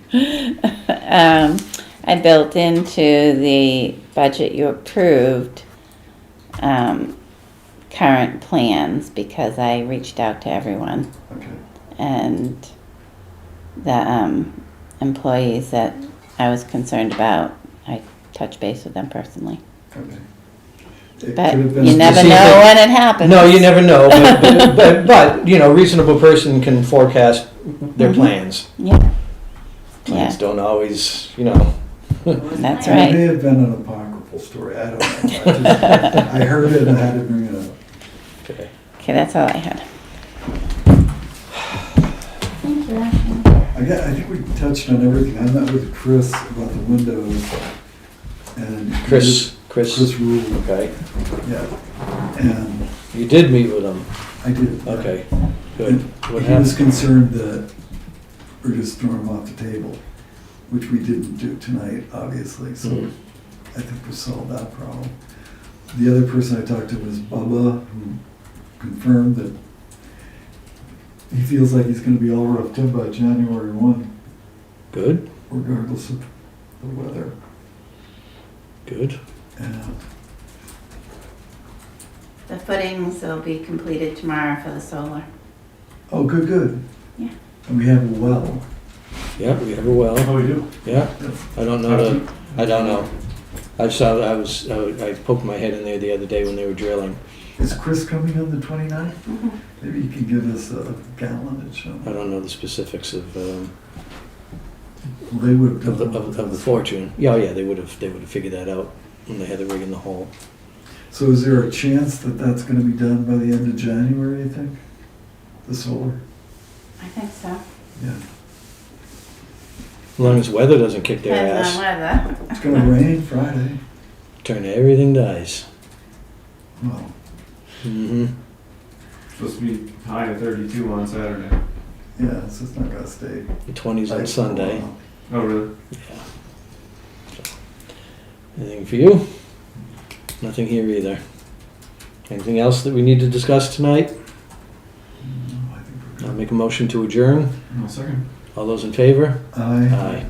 I built into the budget you approved, current plans because I reached out to everyone. Okay. And the employees that I was concerned about, I touched base with them personally. Okay. It But could have been- you never see if know it- when it happens. No, you never know, but, you know, reasonable person can forecast their Mhm. plans. Yeah, Plans yeah, don't always, you know. that's It right. may have been an apocryphal story, I don't know. I heard it and I had to bring it up. Okay. Okay, that's all I had. Thank you, Ashley. I think we touched on everything. I met with Chris about the windows and. Chris, Chris Rule, okay. yeah. And You did meet with him, I did. yeah. okay, good. And What he was happened? concerned that we're just throwing them off the table, which we didn't do tonight, obviously, so Mhm. I think we solved that problem. The other person I talked to was Bubba, who confirmed that he feels like he's gonna be all roughed in by January 1, Good, regardless of the weather. good. And The footings will be completed tomorrow for the solar. oh, good. Yeah. And we have a well. Yeah, we have a well, Oh, we do? yeah. I don't know I don't know. I poked my head in there the other day when they were drilling. Is Chris coming on the 29th? Maybe he can give us a gallonage. I don't know the specifics of, Well, they would have done of the fortune. Yeah, yeah, they would have figured that out when they had the rig in the hole. So is there a chance that that's gonna be done by the end of January, you think? The solar? I think so. Yeah. As long as weather doesn't kick their Depends ass, on weather. It's gonna rain Friday. turn everything to ice. Well, Mm-hmm. Supposed to be high of 32 on Saturday. yeah, it's just not gonna stay. The 20s on like Sunday. for a while. Oh, really? Yeah. Anything for you? Nothing here either. Anything else that we need to discuss tonight? No, I think we're I'll good. make a motion to adjourn. No, second. All those in favor? Aye. Aye.